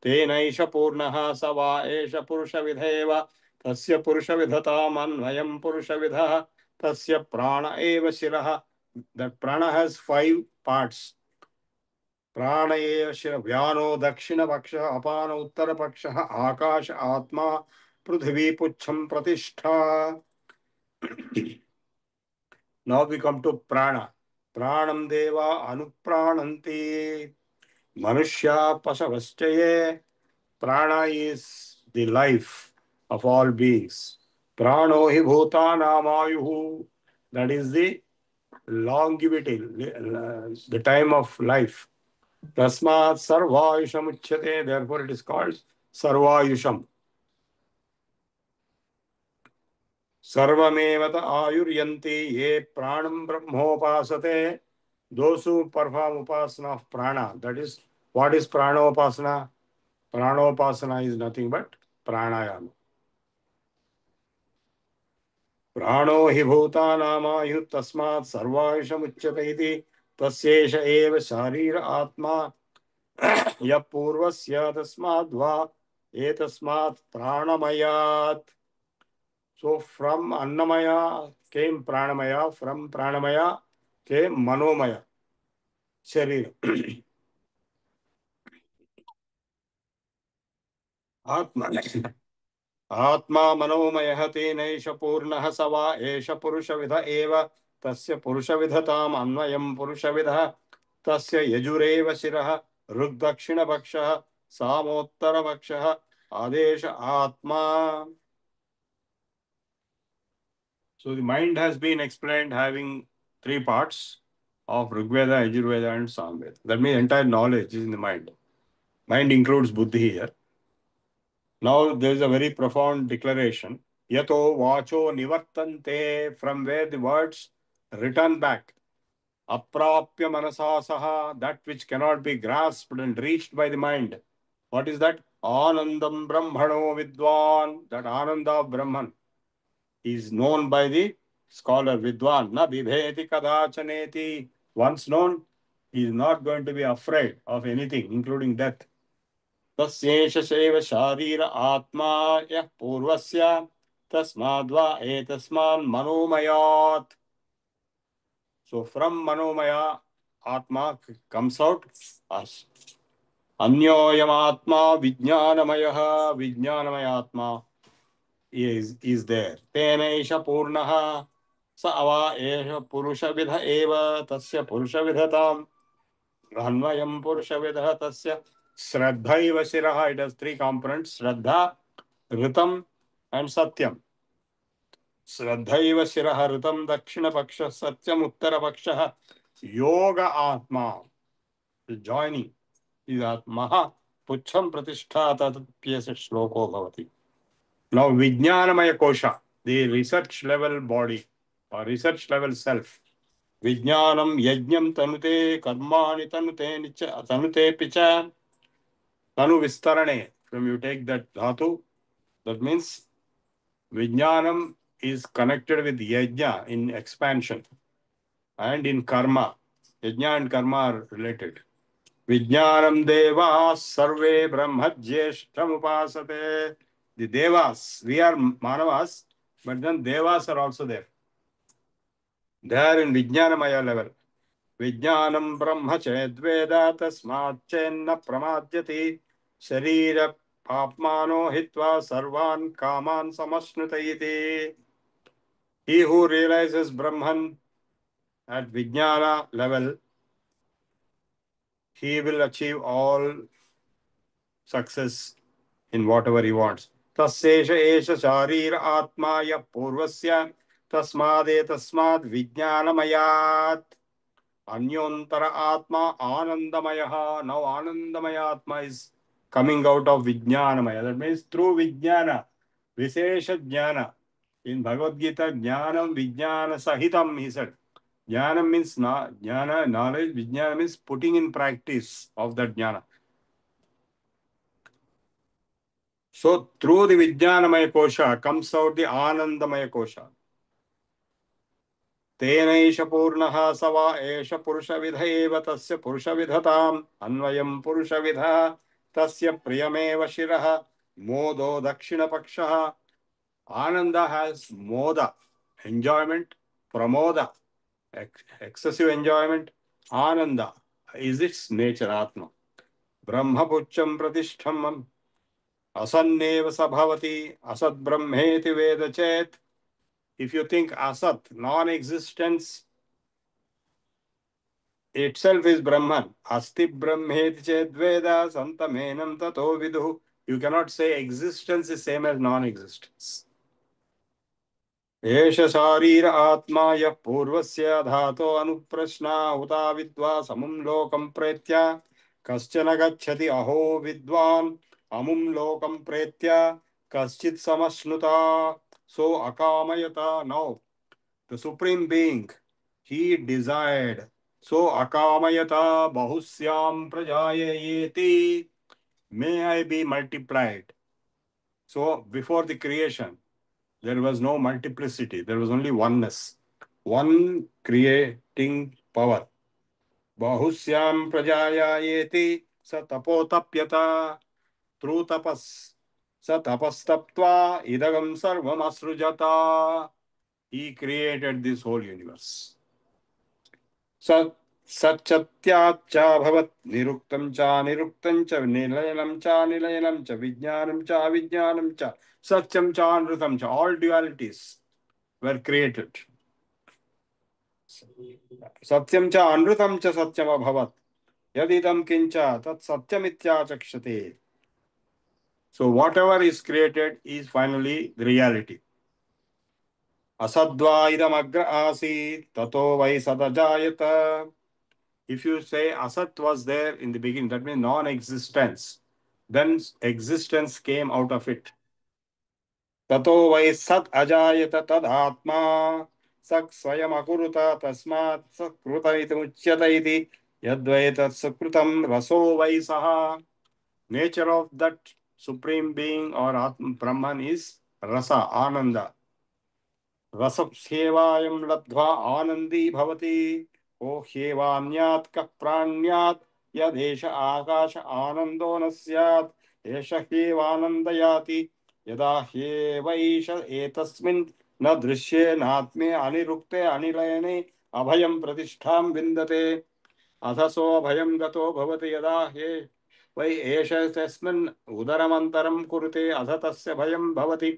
Tenaisha purnaha sava esha purusha vidheva tasya purusha vidhata manvayam purusha vidha tasya prana eva shiraha. That prana has 5 parts. प्राण एव शिर व्यानो दक्षिण पक्षः अपान उत्तर पक्षः आकाश आत्मा पृथ्वी पुच्छं प्रतिष्ठा. Now we come to prana. Pranam deva anuprananti manushya pasavaschaye. Prana is the life of all beings. Prano hi bhutanam. That is the longevity, the time of life. Tasmat sarvayusham uchyate. Therefore it is called sarvayusham. Sarvamevat ayuryanti ye pranam brahmopasate. Those who perform upasana of prana. That is, what is pranopasana? Pranopasana is nothing but pranayama. Prano hi bhutanamayu tasmat sarvaishamuchyate iti tasyesha eva sharira atma ya purvasya tasmadva etasmat pranamayat. So from Annamaya came Pranamaya, from Pranamaya came Manomaya, Sharira. Atma. Atma Manomaya tenesha Purnaha Sava Esha Purushavidha Eva Tasya Purushavidhatam Anvayam Purushavidha Tasya Yajureva Shiraha Rugdakshina Bhakshaha Samottara Bhakshaha Adesha Atma. So the mind has been explained having three parts of Rigveda, Yajurveda and Samveda. That means entire knowledge is in the mind. Mind includes buddhi here. Now there is a very profound declaration. Yato vacho nivartante, from where the words return back. Aprapya manasasaha, that which cannot be grasped and reached by the mind. What is that? Anandam brahmano vidwan, that Ananda of Brahman is known by the scholar Vidwan. Na bibheti kadachaneti. Once known, he is not going to be afraid of anything, including death. Tasyesha shaiva sharira atma yah purvasya tasmadva etasman manomayat. So from manomaya, atma comes out as anyoyam atma vijnanamaya, vijnanamaya atma is there. Tenesha purnaha sa ava esha purusha vidha eva tasya purusha vidhatam anvayam purusha vidha tasya shraddhaiva shiraha. It has three components: shraddha, ritam and satyam. Shraddhaiva shiraha ritam dakshina paksha satyam uttara paksha yoga atma. The joining is atmaha puchham pratisthata tatpyasa shloko bhavati. Now, Vijnanamaya Kosha, the research level body or research level self. Vijnanam yajnam tanute karmani tanute nicha tanute picha tanu vistarane. From you take that dhatu, that means Vijnanam is connected with yajna in expansion and in karma. Yajna and karma are related. Vijnanam devas sarve brahmajyeshtam upasate. The devas, we are manavas, but then devas are also there. They are in Vijnanamaya level. Vijnanam brahma chedveda tasmat chenna pramadyati sharira papmano hitva sarvan kaman samashnutayiti. He who realizes Brahman at Vijnana level, he will achieve all success in whatever he wants. Tasyesha esha sharira atmaya purvasya tasmad vijnanamayat anyontara atma anandamayaha. Now anandamaya atma is coming out of vijnanamaya. That means through vijnana, visesha jnana. In Bhagavad Gita, jnanam vijnana sahitam, he said. Jnana means jnana, knowledge. Vijnana means putting in practice of that jnana. So through the Vijnanamaya Kosha comes out the Anandamaya Kosha. Tenaisha Purnaha Sava Esha Purusha Vidha Eva Tasya Purusha Vidhatam Anvayam Purusha Vidha Tasya Priyameva Shiraha Modo Dakshina Pakshaha. Ananda has moda, enjoyment, pramoda, excessive enjoyment. Ananda is its nature, Atma. Brahma Pucham Pratishtham Asanneva sabhavati asad brahmeti veda chet. If you think asat, non-existence itself is Brahman. Asti brahmeti chet veda santamenam tato viduhu. You cannot say existence is same as non-existence. Esha sharira atma yah purvasya dhato anuprashna uta vidva samum lokam pretya kaschana gacchati aho vidvan amum lokam pretya kaschit samashnuta. So akamayata, now the Supreme Being, he desired. So akamayata bahusyam prajayayeti, may I be multiplied. So before the creation, there was no multiplicity, there was only oneness, one creating power. Bahusyam prajayayeti sa tapotapyata, through tapas. Sa tapastaptva idagam sarvam asrujata. He created this whole universe. Satchatyacha bhavat niruktam cha niruktam cha nilayanam cha vijnanam cha avijnanam cha satyam cha anrutam cha. All dualities were created. Satyam cha anrutam cha satyam abhavat. Yadidam kincha tat satyamityachakshate. So whatever is created is finally the reality. Asadva idam agra asi tato vai sadajayata. If you say asat was there in the beginning, that means non-existence. Then existence came out of it. Tato vai sat ajayata tad atma sak swayam akuruta tasmat sakruta iti muchyata iti yadvai tat sakrutam raso vai saha. Nature of that Supreme Being or Atma Brahman is rasa, ananda. Rasapsevayam ladva anandi bhavati. O hyevanyat ka pranyat yadesha akasha anando nasyat esha hyevanandayati yada hyevaisha etasmin na drishye natme anirukte anilayane abhayam pratishtham vindate अथसो भयं गतो भवति यदा हे वै एष तस्मिन् उदरमन्तरं कुरुते अथ तस्य भयं भवति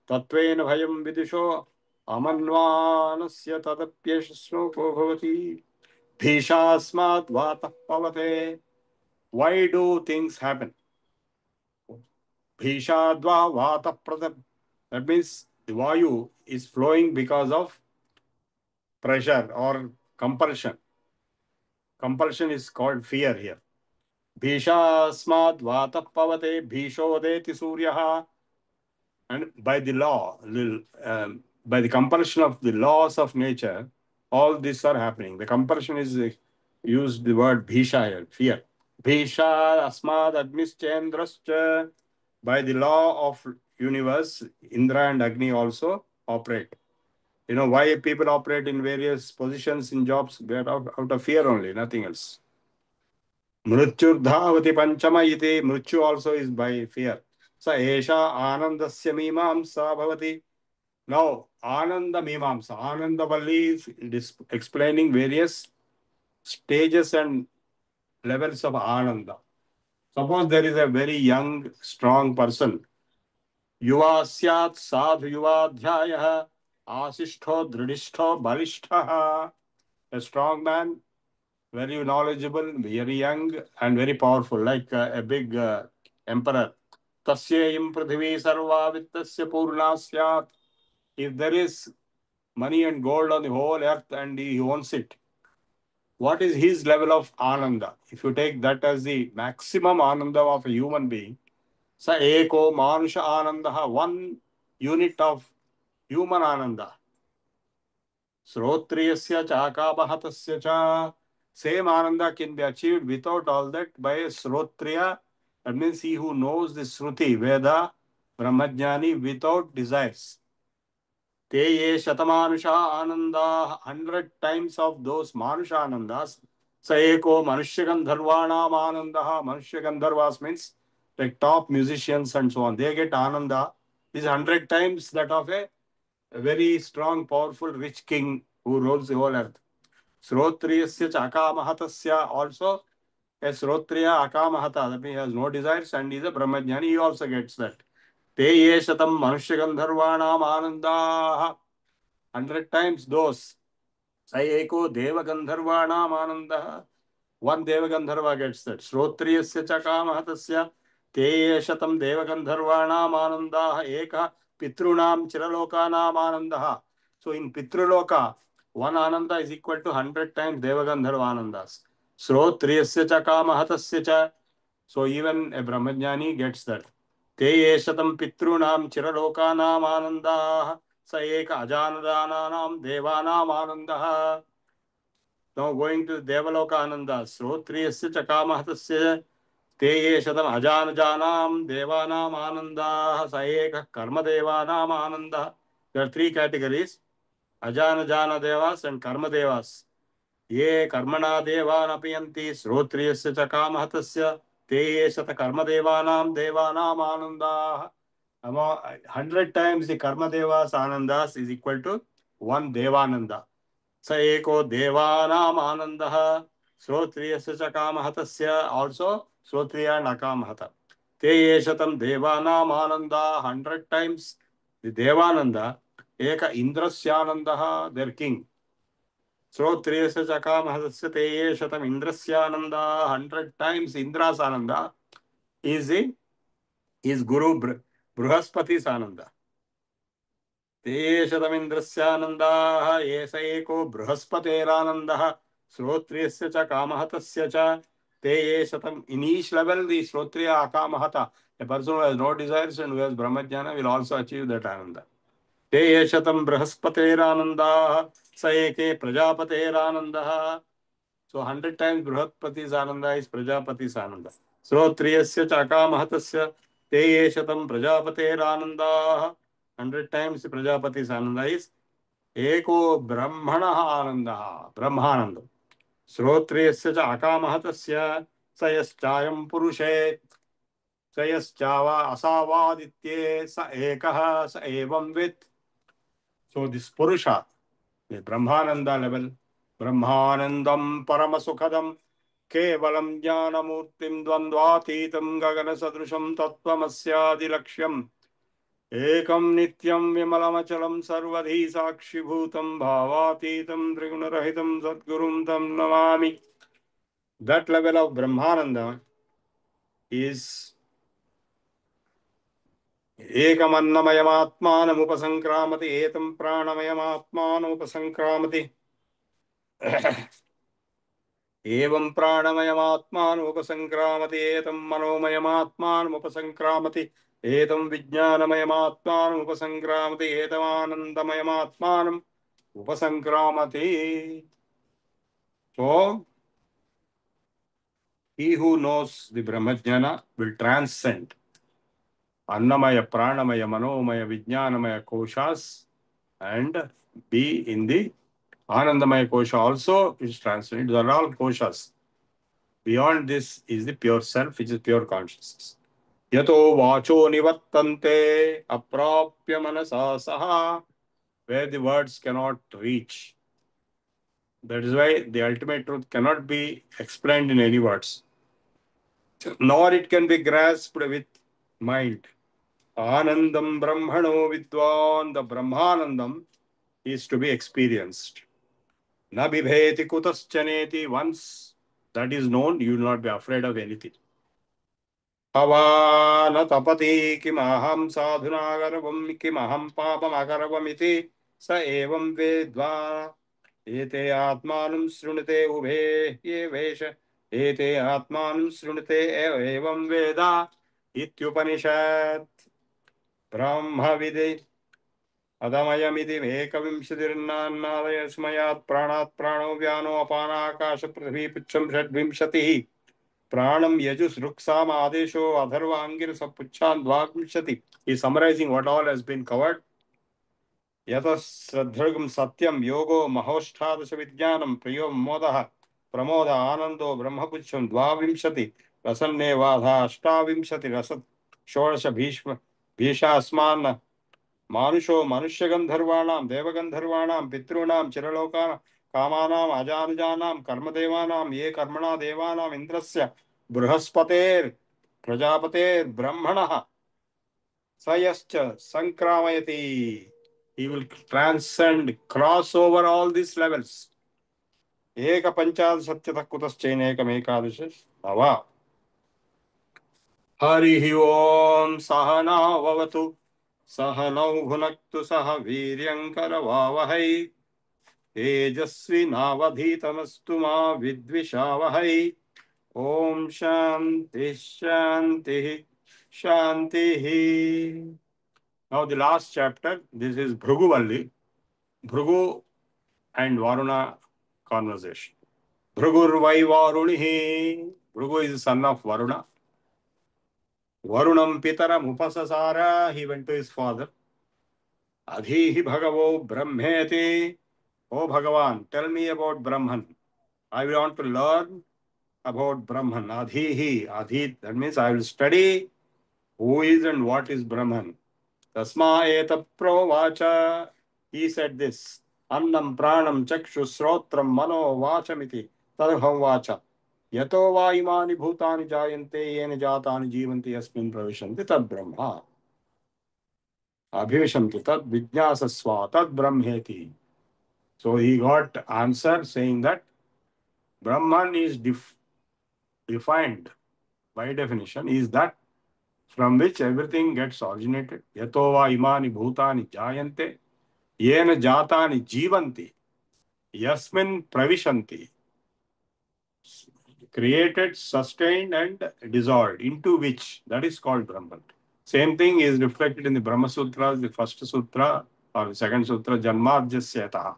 तत्त्वेन भयं विदुषो अमन्वानस्य तदप्येष श्लोको भवति भीषास्मात् वातः पवते. Why do things happen? Bhishadva vata pradap. That means the vayu is flowing because of pressure or compulsion. Compulsion is called fear here. Bhishasmad vata pavate bhishodeti suryaha. And by the law, by the compulsion of the laws of nature, all these are happening. The compulsion is used the word bhisha here, fear. Bhisha asmad agnischendrascha. By the law of universe, Indra and Agni also operate. You know why people operate in various positions in jobs? They are out of fear only, nothing else. Mrityurdhavati panchama iti. Mrityu also is by fear. Sa esha anandasya mimamsa bhavati. Now, Ananda Mimamsa. Ananda Valli is explaining various stages and levels of Ananda. Suppose there is a very young, strong person. Yuva syat sadhu yuvadhyayah asishtho dridishtho balishtaha. A strong man, very knowledgeable, very young, and very powerful, like a big emperor. Tasyayam prithivi sarva vittasya purna syat. If there is money and gold on the whole earth and he owns it, what is his level of ananda? If you take that as the maximum ananda of a human being, sa eko manusha ananda, one unit of human ananda. Srotriyasya cha akamahatasya cha. Same ananda can be achieved without all that by Srotriya. That means he who knows the Shruti, Veda, Brahmajnani without desires. Te ye shatamanusha ananda, 100 times of those manusha anandas. Sa eko manushya gandharvanam anandaha. Manushya gandharvas means like top musicians and so on. They get ananda. Is 100 times that of a very strong, powerful, rich king who rules the whole earth. Srotriyasya cha akamahatasya, also a Srotriya akamahata, that means he has no desires and he is a Brahmajnani, he also gets that. Te ye shatam manushya gandharvanam anandaha, 100 times those. Sa eko deva gandharvanam anandaha, one deva gandharva gets that. Srotriyasya cha akamahatasya te ye shatam deva gandharvanam anandaha eka pitrunam chiralokanam anandaha. So in Pitraloka, one ananda is equal to 100 times Devagandharva anandas. Srotriyasya cha kamahatasya cha. So even a Brahmajnani gets that. ते ये शतं पितॄणां चिरलोकानाम् आनन्दाः स एक अजानदानानां देवानाम् आनन्दः. Now going to Devaloka Ananda, Srotriyasya Chakamaha tasya te ye shatam ajanjanam devanam ananda saeka karma devanam ananda. There are three categories: ajanajana devas and karma devas. Ye karmana devan apiyanti Srotriyasya Chakamaha tasya te ye shata karma devanam ananda. 100 times the karma devas anandas is equal to one devananda. स एको देवानाम आनंदः श्रोत्रियस्य च कामः तस्य also श्रोत्रिया नकामहत ते ये शतं देवानाम आनंदः 100 times the devananda एक इंद्रस्यानंदः their king श्रोत्रियस्य च कामः तस्य ते ये शतं इंद्रस्यानंदः 100 times इंद्रास आनंदः is guru बृहस्पति's आनंदः ते शतमिन्द्रस्यानन्दाः एष एको बृहस्पतेरानन्दः श्रोत्रियस्य च कामः तस्य च ते ये शतम्. In each level the Shrotriya Akamahata, a person who has no desires and who has Brahmajnana will also achieve that Ananda. ते ये शतं बृहस्पतेरानन्दाः स एके प्रजापतेरानन्दः. So 100 times Brihaspati's Ananda is Prajapati's Ananda. Shrotriyasya च अकामः तस्य ते ये शतं प्रजापतेरानन्दाः 100 times Prajapati's Ananda is एको ब्रह्मणः आनन्दः ब्रह्मानन्दः. श्रोत्रियस्य च अकामः तस्य स यश्चायं पुरुषे स यश्चावा असावादित्ये स एकः स एवं with. So this Purusha, the Brahmananda level, Brahmanandam Paramasukadam Kevalam Jnanamurtim Dvandvatītam Gaganasadarusham Tattvamasyaadilakshyam Ekam Nityam Vimalamachalam Sarvadhi Sakshibhutam Bhavatītam Trigunarahitam Sadgurum Tam Namami. That level of Brahmananda is Ekamannamayamatmanamupasangramati Etam Pranamayamatmanamupasangramati एवं प्राणमयमात्मानुपसंक्रामति एतं मनोमयमात्मानुपसंक्रामति एतं विज्ञानमयमात्मानुपसंक्रामति एतमानन्दमयमात्मानम् उपसंक्रामति. So he who knows the Brahmajnana will transcend Annamaya, Pranamaya, Manomaya, Vijnanamaya koshas and be in the Anandamaya kosha also is transcended. These are all koshas. Beyond this is the pure self, which is pure consciousness. Yato vacho nivattante aprapya manasa saha, where the words cannot reach. That is why the ultimate truth cannot be explained in any words, nor it can be grasped with mind. Anandam brahmano vidwan, the Brahmanandam is to be experienced. Na bibheti kutaschaneti, once that is known, you will not be afraid of anything. Havana tapati kimaham sadhunagarvam kimaham papam agarvamiti sa evam vedva ete atmanam srunate ubhe ye vesha ete atmanam srunate evam veda ityupanishad brahma vide अदमयमिति एकविंशतिर्नान्नादय स्मयात् प्राणात् प्राणो व्यानो अपानाकाश पृथ्वी पुच्छं षड्विंशतिः प्राणम यजुसृक्साम आदेशो अथर्वांगिर सपुच्छान द्वाविंशति. He is summarizing what all has been covered. यतः श्रद्धर्गम सत्यम योगो महोष्ठादश विज्ञानम प्रियो मोदः प्रमोद आनंदो ब्रह्मपुच्छं द्वाविंशति रसन्ने वाधा अष्टाविंशति रसत् षोडश भीष्म भीषास्मान् मानुषो मनुष्यगंधर्वाणां देवगंधर्वाणां पितॄणां चिरलोकानां कामानां अजानुजानां कर्मदेवानां ये कर्मणा देवानां इंद्रस्य बृहस्पतेर् प्रजापतेर् ब्रह्मणः स यश्च संक्रामयति. He will transcend, cross over all these levels. एक पंचादश सत्यतः कुतश्चैन एकमेकादश नव. हरिः ओम सहना भवतु सहनौ भुनक्तु सह वीर्यंकरवावहै तेजस्विनावधीतमस्तु मा विद्विषावहै. ओम शांति शांति. Shantihi. Now the last chapter, this is Bhruguvalli. Bhrugu and Varuna conversation. Bhrugurvai Varunihi. Bhrugu is the son of Varuna. Varunam Pitaram Upasasara. He went to his father. Adhihi Bhagavo Brahmeti. Oh Bhagavan, tell me about Brahman. I want to learn about Brahman. Adhihi. Adhi, that means I will study who is and what is Brahman. Tasma eta provacha. He said this. Annam pranam chakshu srotram mano vachamiti tadham vacha. Yato va imani bhutani jayante yena jatani jivanti yasmin pravishanti tad brahma. Abhivishanti tad vijnasasva tad brahmeti. So he got answer saying that Brahman is defined by definition is that from which everything gets originated. Yato va imani bhutani jayante yena jatani jivanti yasmin pravishanti. Created, sustained and dissolved, into which, that is called Brahman. Same thing is reflected in the Brahma Sutras, the first sutra or the second sutra, Janmarjasyata.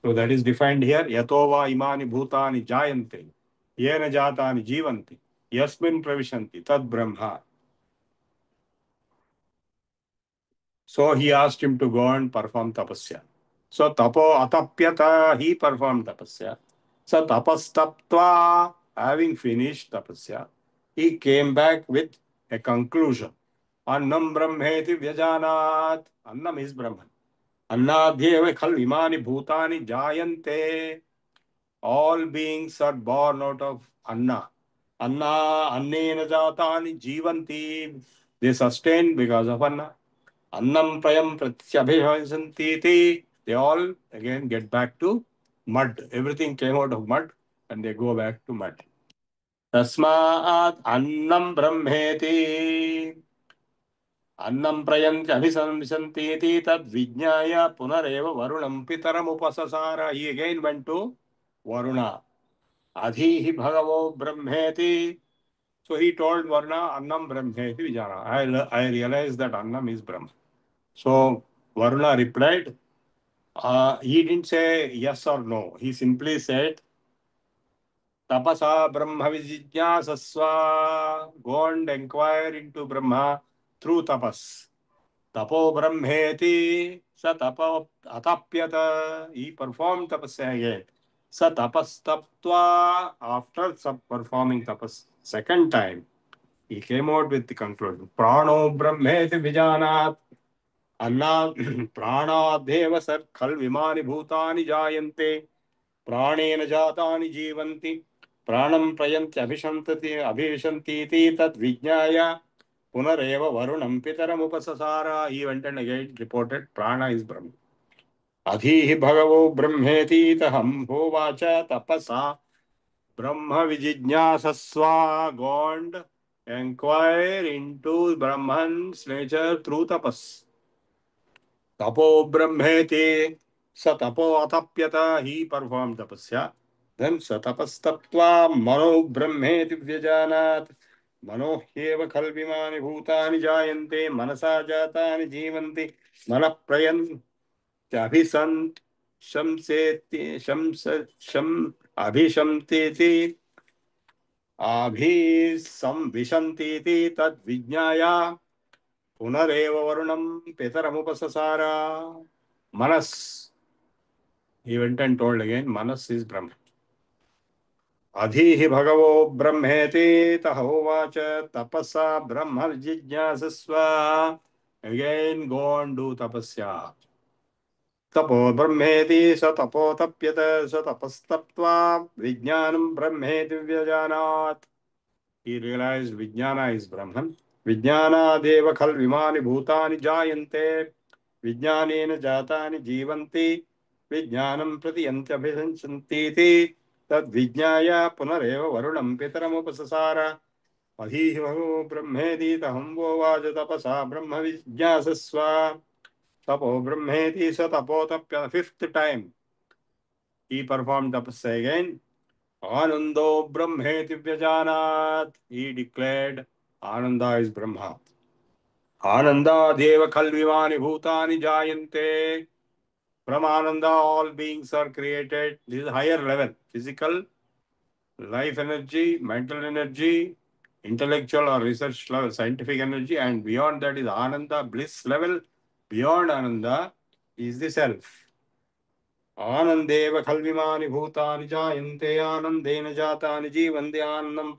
So that is defined here. Yato va imani bhutani jayante yena jatani jivanti yasmin pravishanti tad brahma. So he asked him to go and perform tapasya. So tapo atapyata, he performed tapasya. So tapastaptva, having finished tapasya, he came back with a conclusion. Annam brahmeti vyajanat. Annam is Brahman. Annadhyeva khal imani bhutani jayante. All beings are born out of Anna. Anna, annena jatani jivanti. They sustain because of Anna. Annam prayam pratyabhivasanti. They all again get back to mud. Everything came out of mud and they go back to mud. Tasmaat annam brahmeti. Annam prayam abhisanti tad vijnaya punareva varunam pitaram upasasara. He again went to Varuna. Adhihi bhagavo brahmeti. So he told Varuna, Annam brahmeti vijana. I realized that Annam is Brahma. So Varuna replied, he didn't say yes or no. He simply said, Tapasa Brahma vijñāsasva. Go and inquire into Brahma through tapas. Tapo brahmeti sa tapo atapyata. He performed tapasya again. Sa tapas taptva. After performing tapas second time, he came out with the conclusion. Prano brahmeti vijanat. Anna pranaadheva sarkhal vimani bhutani jayante pranena jatani jivanti pranam prayanti abhishanti iti tad vijnaya punareva varunam pitaram upasasara. He went and again reported prana is Brahma. Adhihi bhagavo brahmeti taham hovacha tapasa brahma vijijñāsasva. Gone inquire into Brahman's nature through tapas. Tapo brahmeti sa tapo atapyata. He performed tapasya. Then sa tapastaptva mano brahmeti vyajanat. Mano hyeva khalvimani bhutani jayante manasa jatani jivanti mana prayan abhisant shamseti sham abhishamtiti abhisamvishanti tad vijnaya punareva varunam pitaramupasasara. Manas. He went and told again, Manas is Brahma. Adhihi bhagavo brahmeti tahovacha tapasa brahma vijñāsasva. Again go and do tapasya. Tapo brahmeti sa tapo tapyata sa tapastaptva vijñānam brahmeti vyajanat. He realized Vijnana is Brahman. Vijnana deva khal vimani bhutani jayante. Vijnanena jatani jivanti. Vijnanam pratiyanti abhisanti tad vijnaya punareva varunam pitaram upasasara. Adhihi bhagavo brahmeti taham vovaja tapasa brahma vijñāsasva. Tapo brahmeti sa tapo tapya. Fifth time he performed tapasya again. Anando brahmeti vyajanat. He declared Ananda is Brahma. Ananda deva khalvimani bhutani jayante. From Ananda, all beings are created. This is higher level. Physical, life energy, mental energy, intellectual or research level, scientific energy, and beyond that is Ananda, bliss level. Beyond Ananda is the self. Anandeva khalvimani bhutani jayante anandena jatani jivante anandam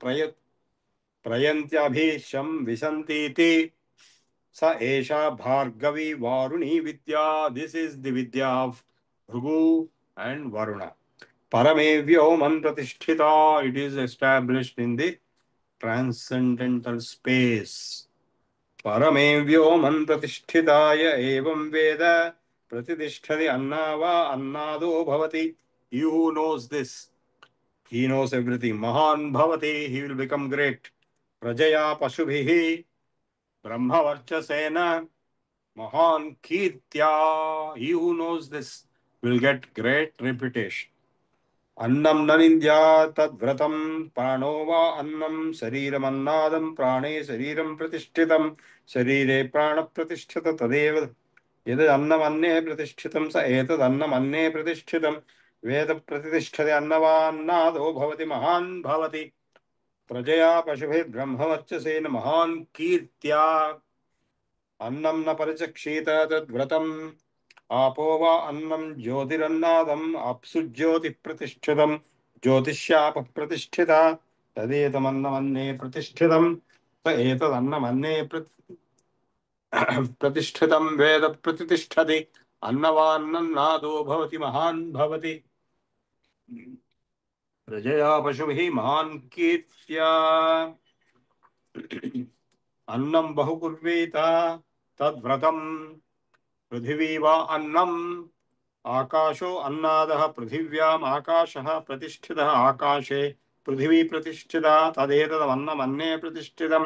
prayantyabhisham visantiti sa esha bhargavi varuni vidya. This is the vidya of Bhrigu and Varuna. Paramevyo man pratisthita. It is established in the transcendental space. Paramevyo man pratisthitaya evam veda pratidisthati annava annado bhavati. He who knows this, he knows everything. Mahan bhavati, he will become great. Prajaya pashubhihi brahma varchasena mahan kirtya. He who knows this will get great reputation. Annam nanindya tad vratam prano va annam shariram annadam prane shariram pratishthitam sharire prana pratisthita tadeva yad annam anne pratishthitam sa etad annam anne pratishthitam veda pratisthate annava annado bhavati mahan bhavati prajaya pashubhe brahmavarchasena mahan kirtya annam na parachakshita tad vratam आपो वा अन्नम ज्योतिरन्नादम अप्सु ज्योति प्रतिष्ठितम ज्योतिष्याप प्रतिष्ठिता तदेतमन्नमन्ने प्रतिष्ठितम स एतदन्नमन्ने प्रतिष्ठितम वेद प्रतिष्ठति अन्नवान्नन्नादो भवति महान् भवति प्रजया पशुभिः महान् कीर्त्या अन्नं बहुकुर्वीत तद्व्रतम् पृथिवी वा अन्नम् आकाशो अन्नादः पृथिव्याम् आकाशः प्रतिष्ठितः आकाशे पृथिवी प्रतिष्ठिता तदेतदन्नमन्ने प्रतिष्ठितं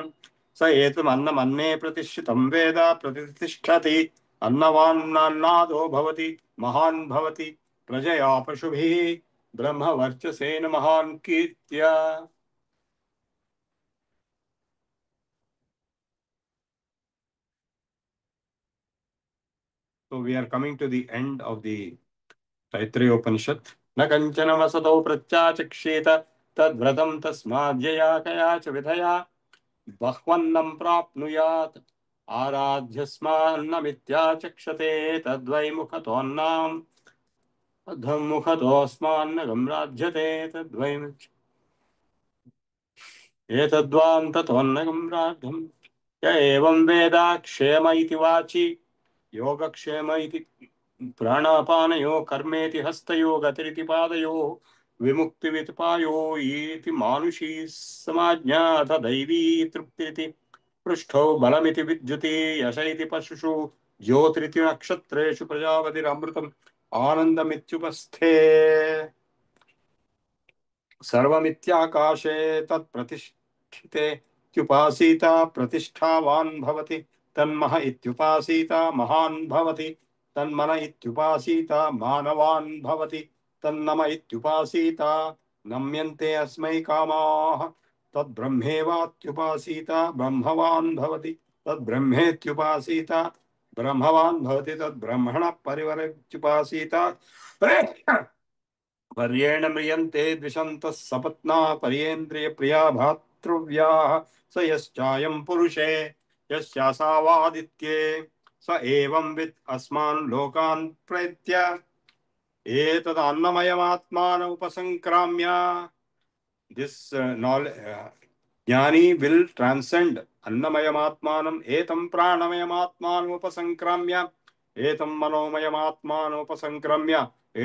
स एतमन्नमन्ने प्रतिष्ठितं वेद प्रतिष्ठति अन्नवान्नादो भवति महान् भवति प्रजया पशुभिः ब्रह्मवर्चसेन महान् कीर्त्या. So we are coming to the end of the Taittiriya Upanishad. न कंचन वसतो प्रत्याचक्षेत तद्व्रतं तस्माद्यया कया च विधया बह्वन्नं प्राप्नुयात् आराध्यस्मान्नमित्याचक्षते तद्वै मुखतोऽन्नाम् अधमुखतोऽस्मान्न गम्राज्यते तद्वै एतद्वां ततोऽन्न गम्राढ्यम् य एवं वेदा क्षेम इति वाचि योगक्षेम इति प्राणापानयो कर्मेति हस्तयो गतिरिति पादयो विमुक्तिवित्पायो इति मानुषी समाज्ञा अथ दैवी तृप्तिरिति पृष्ठो बलमिति विद्युति यश इति पशुषु ज्योतिरिति नक्षत्रेषु प्रजापतिरमृतम् आनन्दमित्युपस्थे सर्वमित्याकाशे तत्प्रतिष्ठिते इत्युपासीता प्रतिष्ठावान् भवति तन्मह इत्युपासीता महान् भवति तन्मन इत्युपासीता मानवान् भवति तन्नम इत्युपासीता नम्यन्ते अस्मै कामाः तद्ब्रह्मेवात्युपासीता ब्रह्मवान् भवति तद्ब्रह्मेत्युपासीता ब्रह्मवान् भवति तद्ब्रह्मणः परिवरेत्युपासीता पर्येण म्रियन्ते द्विषन्तः सपत्ना पर्येन्द्रिय प्रिया भातृव्याः स यश्चायं पुरुषे यश्चासावादित्ये स एवं वित् अस्मान् लोकान् प्रेत्य एतदन्नमयमात्मान उपसंक्राम्य. This Jnani will transcend अन्नमयमात्मानम् एतं प्राणमयमात्मानम् उपसंक्राम्य एतं मनोमयमात्मानम् उपसंक्रम्य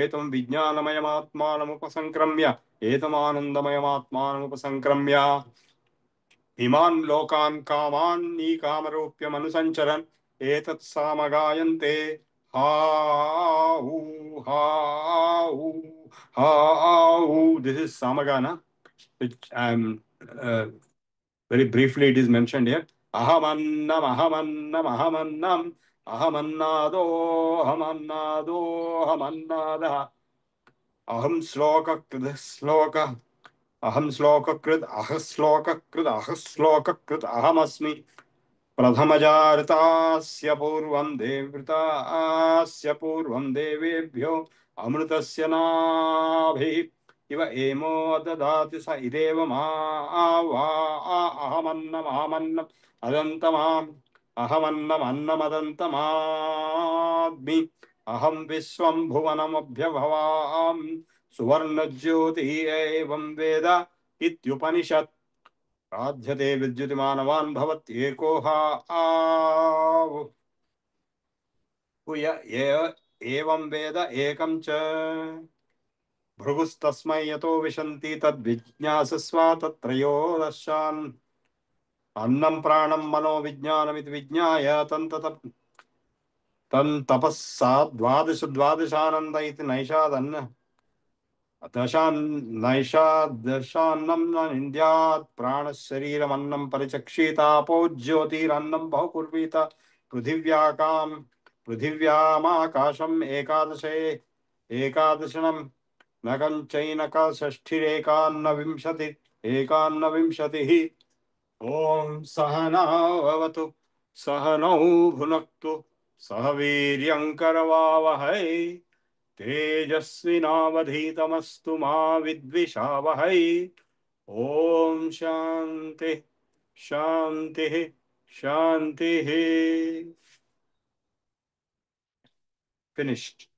एतं विज्ञानमयमात्मानम् उपसंक्रम्य एतं आनन्दमयमात्मानम् उपसंक्रम्य इमान् लोकान् कामान् नीकामरूप्यमनुसञ्चरन् एतत् सामगायन्ते हा ऊ. This is Samagana, which very briefly it is mentioned here. Ahamannam, ahamannam, ahamannam, ahamannado, ahamannado, ahamannada. Aham sloka, kridha sloka, aham slokakrit ahslokakrit ahamasmi प्रथमजातास्य पूर्वं देवेभ्यो अमृतस्य नाभिः इव एमो ददाति स इदेव मा वा अहमन्नम् अहमन्नमदन्तमाद्मि अहं विश्वं भुवनमभ्यभवाम् सुवर्णज्योतिः एवं वेद इत्युपनिषत् राध्यते विद्युतिमानवान् भवत्येको एवं वेद एकं च भृगुस्तस्मै यतो विशन्ति तद्विज्ञासस्व तत्त्रयोदशान् अन्नं प्राणं मनो विज्ञानमिति विज्ञाय तपःसा द्वादशानन्द इति नैषादन्न दशान्नं न निन्द्यात् प्राणशरीरमन्नं परिचक्षितापो ज्योतिरन्नं बहुकुर्वीत पृथिव्यामाकाशम् एकादशनं न एकान्नविंशतिः ॐ सहनावतु सहनौ भुनक्तु सह वीर्यङ्करवावहै तेजस्विनावधीतमस्तु मा विद्विषावहै ॐ शान्तिः शान्तिः शान्तिः finished.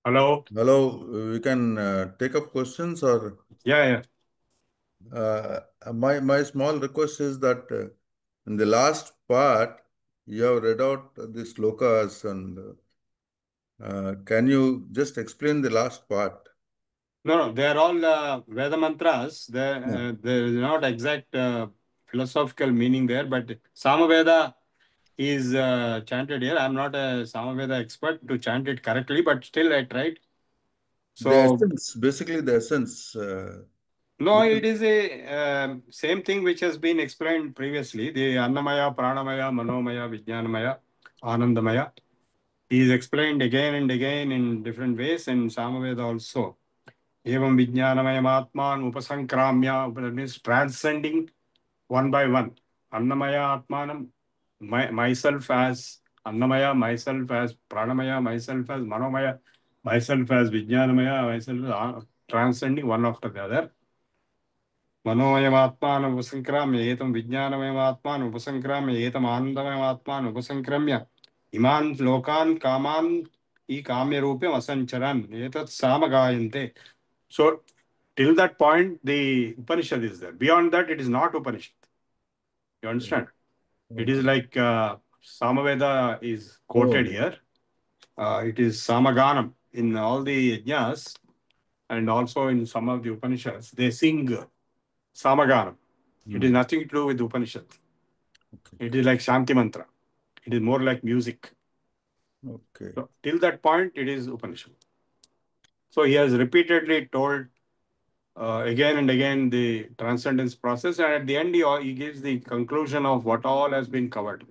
Hello. We can take up questions or Yeah. my small request is that in the last part you have read out the slokas and can you just explain the last part? No, they are all Veda mantras. There is not exact philosophical meaning there, but Samaveda is chanted here. I'm not a Samaveda expert to chant it correctly, but still I tried. The So essence, basically the essence. no, it is a same thing which has been explained previously. The Annamaya, Pranamaya, Manomaya, Vijnanamaya, Anandamaya is explained again and again in different ways, and Samaveda also. Evam Vijnanamaya Atman Upasankramya, that means transcending one by one. Annamaya Atmanam, myself as Annamaya, myself as Pranamaya, myself as Manomaya, myself as Vijnanamaya, myself as transcending one after the other. मनोमयमात्मान उपसंक्राम्य एतं विज्ञानमयमात्मान उपसंक्राम्य एतम् आनन्दमयमात्मान उपसंक्रम्य इमान् लोकान् कामान् काम्य रूपम् असञ्चरन् एतत् सामगायन्ते. So till that point the Upanishad is there. Beyond that it is not Upanishad. You understand? It is like Samaveda is quoted here. It is Samaganam in all the yajnas and also in some of the Upanishads. They sing Samaganam. It is nothing to do with Upanishad. It is like Shanti Mantra. It is more like music. Okay. So, till that point, it is Upanishad. So he has repeatedly told again and again the transcendence process, and at the end he gives the conclusion of what all has been covered.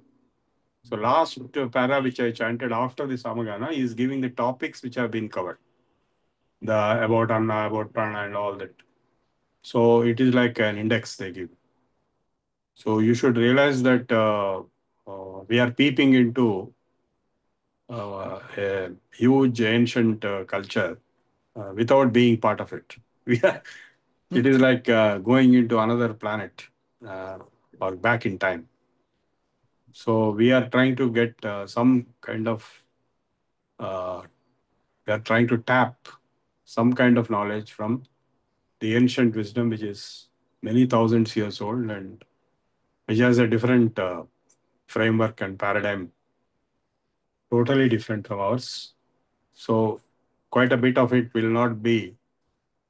So last para which I chanted after the Samagana is giving the topics which have been covered. About Anna, about Prana and all that. So it is like an index they give. So you should realize that we are peeping into a huge ancient culture without being part of it. It is like going into another planet or back in time. So we are trying to get some kind of, we are trying to tap some kind of knowledge from the ancient wisdom, which is many thousands years old and which has a different framework and paradigm, totally different from ours. So quite a bit of it will not be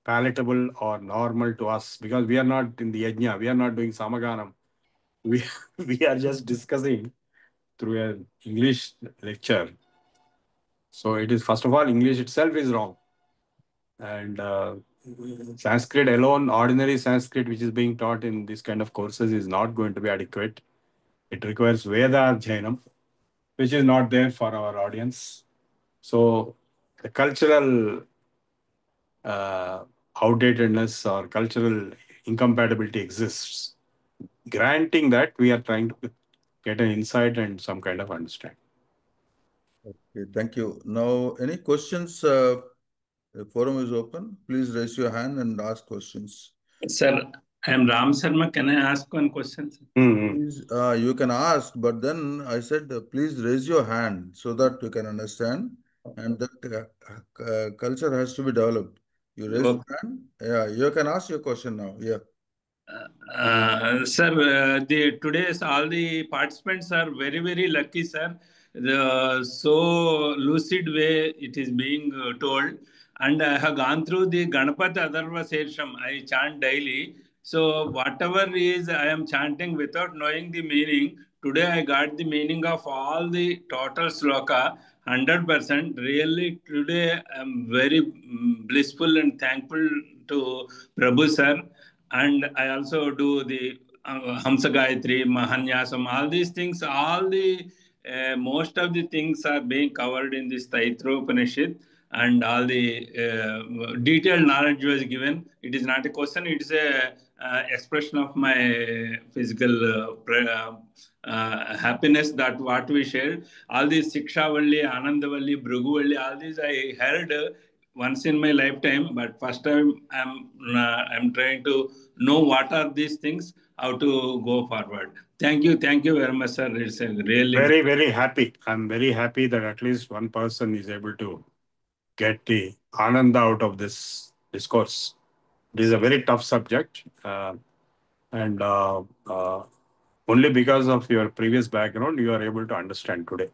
palatable or normal to us because we are not in the yajna, we are not doing samaganam. We are just discussing through an English lecture. So it is, first of all, English itself is wrong. And Sanskrit alone, ordinary Sanskrit, which is being taught in this kind of courses is not going to be adequate. It requires Veda Jnanam, which is not there for our audience. So the cultural outdatedness or cultural incompatibility exists. Granting that, we are trying to get an insight and some kind of understanding. Okay, thank you. Now, any questions? The forum is open. Please raise your hand and ask questions. Sir, I am Ram Sharma. Can I ask one question, sir? Please, you can ask, but then I said, please raise your hand so that you can understand, and that culture has to be developed. You raise your hand. Yeah, you can ask your question now. Yeah. Sir, today's all the participants are very, very lucky, sir. So lucid way it is being told. And I have gone through the Ganapati Adharva Sersham. I chant daily. So whatever is I am chanting without knowing the meaning, today I got the meaning of all the total sloka, 100%. Really, today I'm very blissful and thankful to Prabhu, sir. And I also do the Hamsa Gayatri, Mahanyasam, all these things, most of the things are being covered in this Taitra Upanishad, and all the detailed knowledge was given. It is not a question, it is a expression of my physical happiness that what we shared. All these Sikshavalli, Anandavalli, Bhruguvalli, all these I heard once in my lifetime, but first time I'm trying to know what are these things, how to go forward. Thank you very much, sir. It's a really very, very happy. I'm very happy that at least one person is able to get the ananda out of this discourse. It is a very tough subject, and only because of your previous background, you are able to understand today.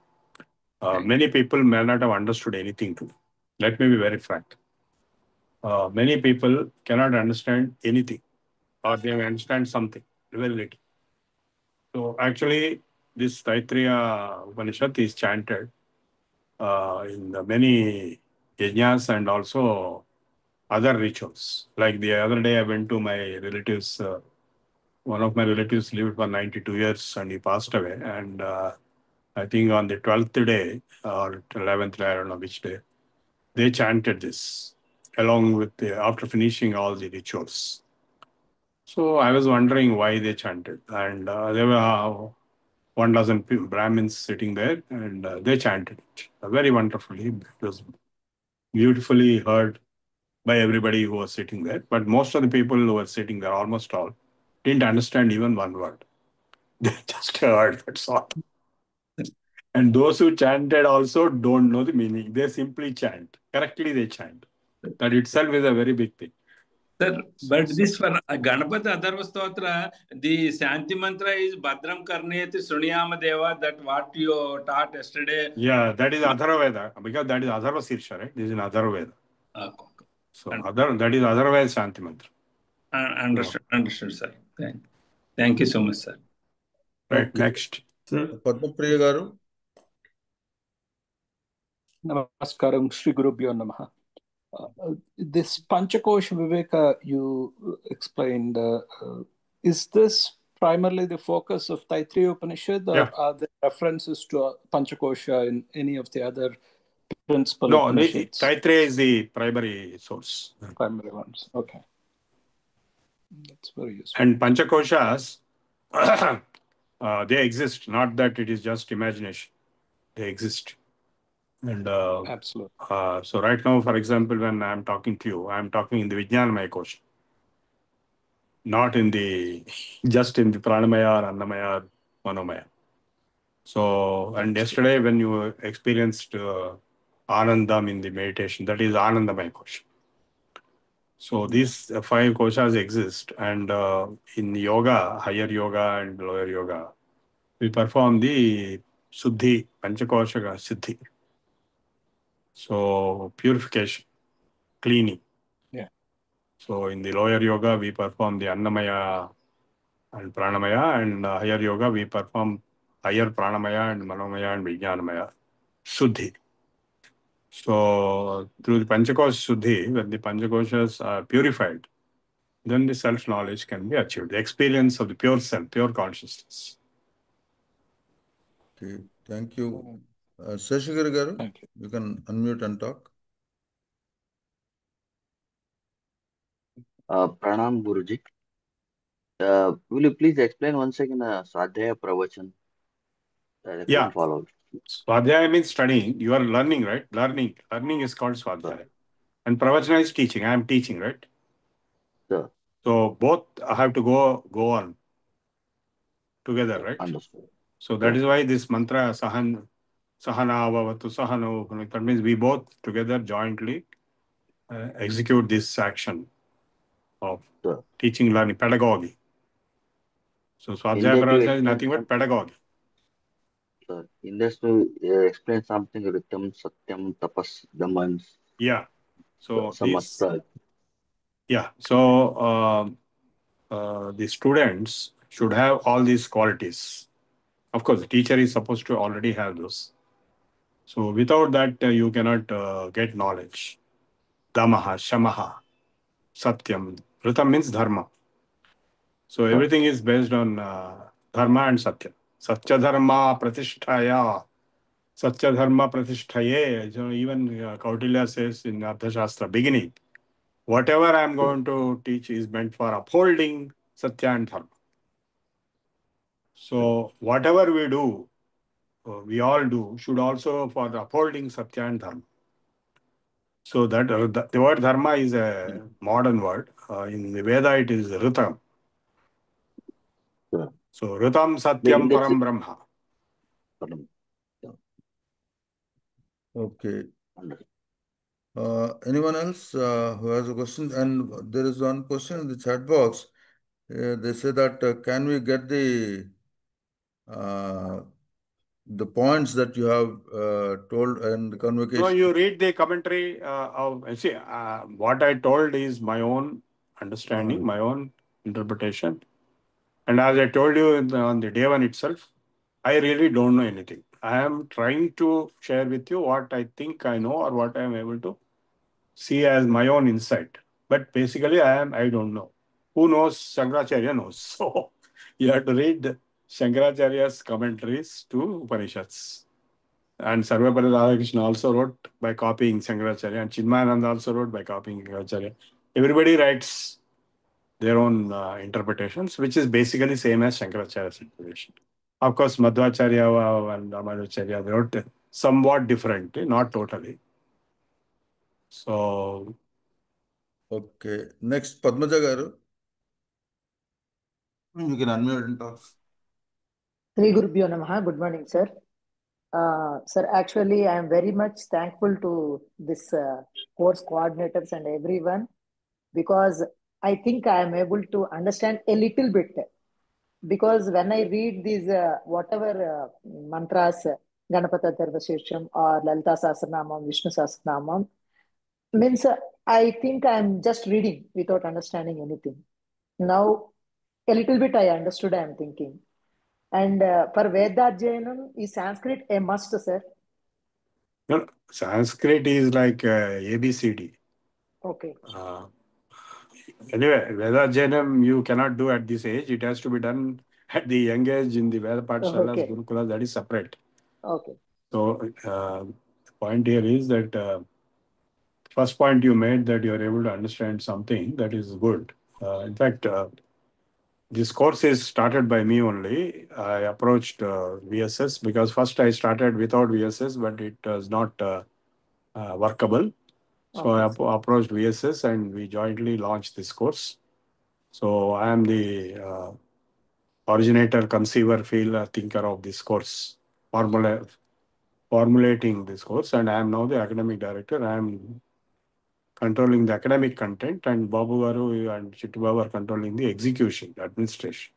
Many people may not have understood anything today. Let me be very frank. Many people cannot understand anything, or they may understand something, very little. So actually, this Taittiriya Upanishad is chanted in the many yajnas and also other rituals. Like the other day, I went to my relatives. One of my relatives lived for 92 years and he passed away. And I think on the 12th day or 11th day, I don't know which day, they chanted this along with after finishing all the rituals. So I was wondering why they chanted. And there were 12 Brahmins sitting there and they chanted it very wonderfully. It was beautifully heard by everybody who was sitting there. But most of the people who were sitting there, almost all, didn't understand even one word. They just heard, that's all. And those who chanted also don't know the meaning. They simply chant. Correctly, they chant. That itself is a very big thing. Sir, but this for Ganapati Adharva Stotra, the Shanti Mantra is Bhadram Karneti Sunyama Deva, that what you taught yesterday. Yeah, that is Atharva Veda, because that is Atharva Sirsha, right? This is an Atharva Veda. So that is otherwise Shanti Mantra. Understood, sir. Thank you so much, sir. Right, next. Padmapriya Garu. Namaskaram, Shri Gurubhyo Namaha. This Panchakosha Viveka you explained, is this primarily the focus of Taittiriya Upanishad, or are there references to Panchakosha in any of the other principal Upanishads? No, Taittiriya is the primary source. Primary ones, okay. That's very useful. And Panchakoshas, they exist, not that it is just imagination. They exist. And absolutely. So right now, for example, when I'm talking to you, I'm talking in the Vijnanamaya Kosha, not in the just in the Pranamaya or Annamaya or Manomaya. So, and yesterday when you experienced Anandam in the meditation, that is Anandamaya Kosha. So these 5 koshas exist, and in yoga, higher yoga and lower yoga, we perform the Suddhi, Panchakosha Siddhi. So purification, cleaning. Yeah. So in the lower yoga, we perform the Annamaya and Pranamaya, and higher yoga, we perform higher Pranamaya and Manomaya and Vijnanamaya, Suddhi. So through the Panchakosha Suddhi, when the Panchakoshas are purified, then the self-knowledge can be achieved. The experience of the pure self, pure consciousness. Okay, thank you. Seshagiri garu, Thank you. you can unmute and talk. Pranam Guruji. Will you please explain once again Swadhyaya Pravachan that I could Yeah. follow? Swadhyaya means studying. You are learning, right? Learning is called Swadhyaya. Sir. And Pravachana is teaching. I am teaching, right? Sir. So both have to go on together, right? Understood. So that Sir. is why this mantra Sahana Bhavatu Sahano, that means we both together jointly execute this action of Sir. teaching, learning, pedagogy. So In Swadhyaya that you Pravachana is explain nothing but something. pedagogy. Sir, in this to explain something Ritam, Satyam, Tapas, Damans, Yeah. So these, Samastra. yeah. So the students should have all these qualities. Of course, the teacher is supposed to already have those. So without that, you cannot get knowledge. Damaha, Shamaha, Satyam. Ritam means dharma. So everything is based on dharma and satya. Satya dharma pratishtaya. Satya dharma pratishthaye. So even Kautilya says in Arthashastra beginning, whatever I am going to teach is meant for upholding satya and dharma. So whatever we do, we all do, should also for upholding satya and dharma. So that the word dharma is a modern word. In the Veda, it is ritam. Sir. So ritam The satyam index. param brahma. Okay. Understood. Anyone else who has a question? And there is one question in the chat box. They say that can we get the points that you have told in the No, convocation? you read the commentary see, what I told is my own understanding, my own interpretation. And as I told you on the day one itself, I really don't know anything. I am trying to share with you what I think I know or what I am able to see as my own insight. But basically, I don't know. Who knows? Shankaracharya knows. So you have to read Shankaracharya's commentaries to Upanishads. And Sarvepalli Radhakrishna also wrote by copying Shankaracharya, and Chinmayananda also wrote by copying Shankaracharya. Everybody writes their own interpretations, which is basically same as Shankaracharya's interpretation. Of course, Madhvacharya and Ramanujacharya, they wrote somewhat different, not totally. So, okay. Next, Padmaja garu. You can unmute and talk. Sri Gurubhyo Namaha. Good morning, sir. Sir, actually, I am very much thankful to this course coordinators and everyone because I think I am able to understand a little bit. Because when I read these whatever mantras, Ganapata Dharvashesham or Lalita Sahasranamam, Vishnu Sahasranamam, means I think I am just reading without understanding anything. Now, a little bit I understood, I am thinking. And for Vedadjayanam, is Sanskrit a must, sir? no, Sanskrit is like ABCD. Okay. Anyway, Veda Jainam you cannot do at this age. It has to be done at the young age in the Veda Pathshalas, Okay. Gurukulas, that is separate. Okay. So the point here is that first point you made that you are able to understand something, that is good. In fact, this course is started by me only. I approached VSS because first I started without VSS, but it was not workable. So I approached VSS and we jointly launched this course. So I am the originator, conceiver, feeler, thinker of this course, formulating this course, and I am now the academic director. I am controlling the academic content, and Babu Garu and Chittubabu are controlling the execution, administration.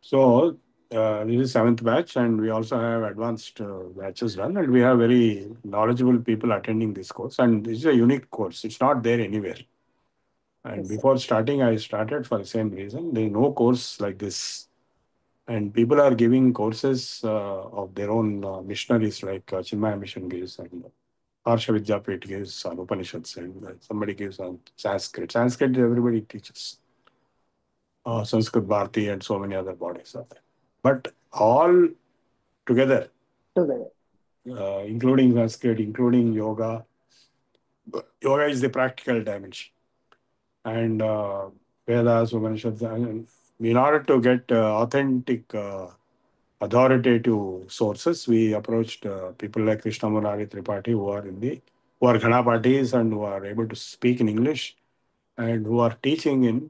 So this is 7th batch, and we also have advanced batches done, and we have very knowledgeable people attending this course. And this is a unique course; it's not there anywhere. And before starting, I started for the same reason. There is no course like this. And people are giving courses of their own missionaries, like Chinmaya Mission gives, and Harsha Vidyapit gives on Upanishads, and somebody gives on Sanskrit. Sanskrit, everybody teaches. Sanskrit Bharati and so many other bodies are there. But all together, Together. including Sanskrit, including yoga. Yoga is the practical dimension, and Vedas, Upanishads. And in order to get authentic, authoritative sources, we approached people like Krishna Murari Tripathi, who are Ganapatis and who are able to speak in English, and who are teaching in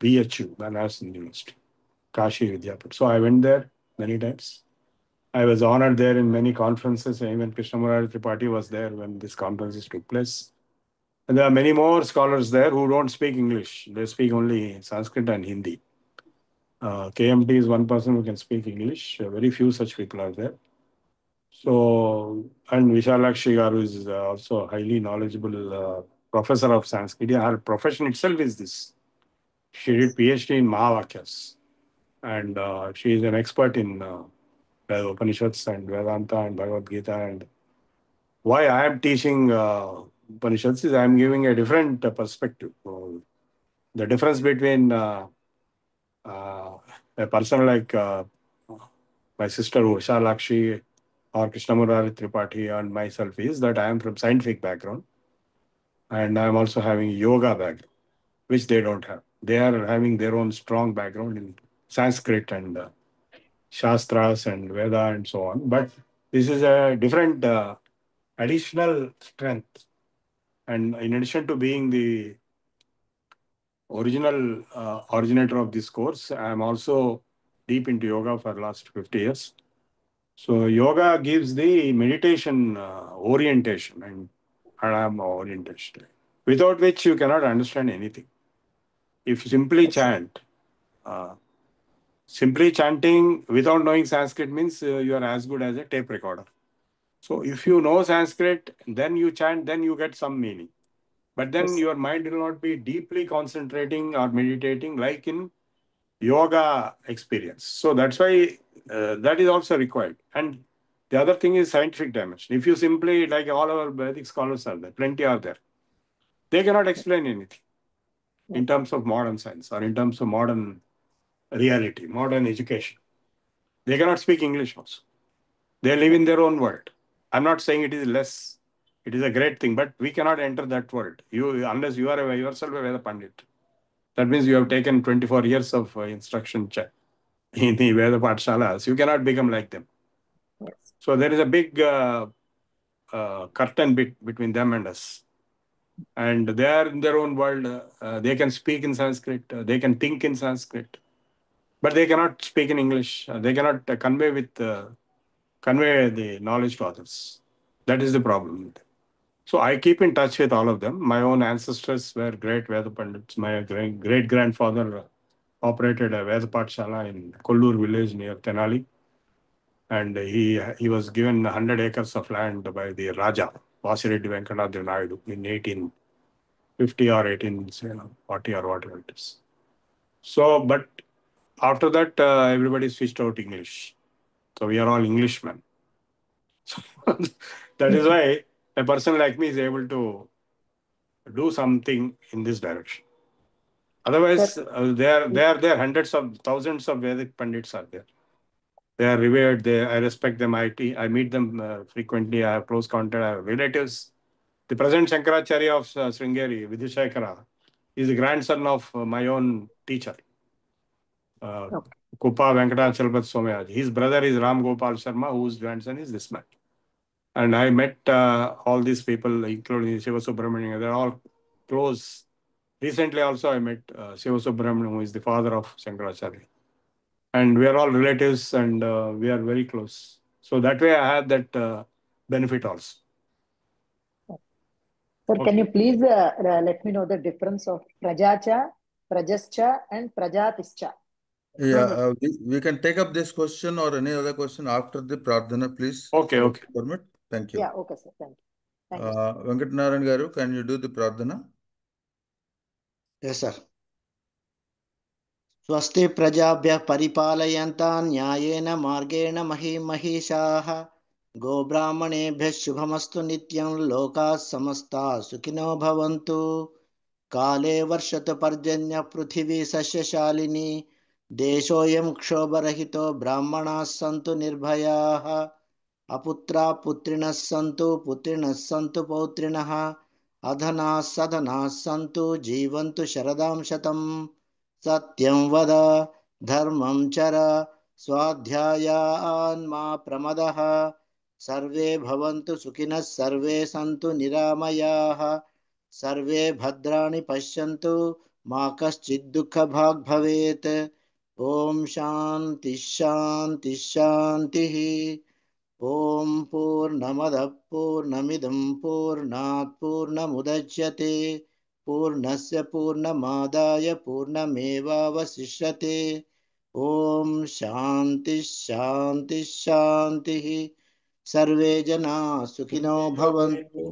BHU, Banaras University, Kashi Vidyapit. So I went there many times. I was honored there in many conferences. Even Krishna Murari Tripathi was there when these conferences took place. And there are many more scholars there who don't speak English. They speak only Sanskrit and Hindi. KMT is one person who can speak English. Very few such people are there. So, and Vishalakshi Garu is also a highly knowledgeable professor of Sanskrit. Her profession itself is this. She did PhD in Mahavakyas. And she is an expert in Upanishads and Vedanta and Bhagavad Gita. And why I am teaching Upanishads is I am giving a different perspective. The difference between a person like my sister Usha Lakshi or Krishna Murari Tripathi and myself is that I am from scientific background, and I am also having yoga background, which they don't have. They are having their own strong background in Sanskrit and Shastras and Veda and so on. But this is a different additional strength. And in addition to being the original originator of this course, I am also deep into yoga for the last 50 years. So yoga gives the meditation orientation and pranayama orientation, without which you cannot understand anything. If you simply chant, simply chanting without knowing Sanskrit means you are as good as a tape recorder. So if you know Sanskrit, then you chant, then you get some meaning. But then your mind will not be deeply concentrating or meditating like in yoga experience. So that's why that is also required. And the other thing is scientific dimension. If you simply, like all our Vedic scholars are there, plenty are there, they cannot explain anything in terms of modern science or in terms of modern reality, modern education. They cannot speak English also. They live in their own world. I'm not saying it is less. It is a great thing, but we cannot enter that world. Unless you are yourself a Veda Pandit. That means you have taken 24 years of instruction in the Veda Pathshalas. You cannot become like them. Yes. So there is a big curtain between them and us. And they are in their own world. They can speak in Sanskrit. They can think in Sanskrit. But they cannot speak in English. They cannot convey the knowledge to others. That is the problem. So I keep in touch with all of them. My own ancestors were great Veda Pandits. My great-grandfather operated a Veda Pathshala in Kollur village near Tenali. And he was given 100 acres of land by the Raja, Vasireddy Venkatadri Naidu, in 1850 or 1840 or whatever it is. So, but after that, everybody switched out English. So we are all Englishmen. So that is why a person like me is able to do something in this direction. Otherwise, there are hundreds of thousands of Vedic Pandits are there. They are revered. I respect them. I meet them frequently. I have close contact. I have relatives. The present Shankaracharya of Sringeri, Vidhushekara, is the grandson of my own teacher, Kupa Venkatachalpat Somayaj. His brother is Ram Gopal Sharma, whose grandson is this man. And I met all these people, including Shiva Subramanian. They're all close. Recently also I met Shiva Subramanian, who is the father of Shankaracharya. And we are all relatives and we are very close. So that way I have that benefit also. Sir, can you please let me know the difference of Prajacha, Prajascha, and Prajatischa? Yeah, we can take up this question or any other question after the Pradhana, please. Okay. Permit? Thank you. Yeah, okay, sir. Thank you. Thank you, Venkat Narayan Garu, can you do the Pradhana? Yes, sir. स्वस्ति प्रजाभ्यः परिपालयन्तां न्यायेन मार्गेण महिषाः गोब्राह्मणेभ्यः शुभमस्तु नित्यं लोकाः समस्ताः सुखिनो भवन्तु काले वर्षतु पर्जन्यः पृथिवी सस्यशालिनी देशोऽयं क्षोभरहितो ब्राह्मणाः सन्तु निर्भयाः अपुत्रा पुत्रिणः सन्तु पुत्रिणः सन्तु पौत्रिणः अधनाः सधनाः सन्तु जीवन्तु शरदां शतं सत्यं वद धर्मं चर स्वाध्यायान् मा प्रमदः सर्वे भवन्तु सुखिनः सर्वे सन्तु निरामयाः सर्वे भद्राणि पश्यन्तु मा कश्चित् दुःखभाग् भवेत् ॐ शान्ति शान्ति शान्तिः ॐ पूर्णमदः पूर्णमिदं पूर्णात् पूर्णमुदच्यते पूर्णस्य पूर्णमादाय पूर्णमेवावशिष्यते ॐ शान्ति शान्ति शान्तिः सर्वे जनाः सुखिनो भवन्तु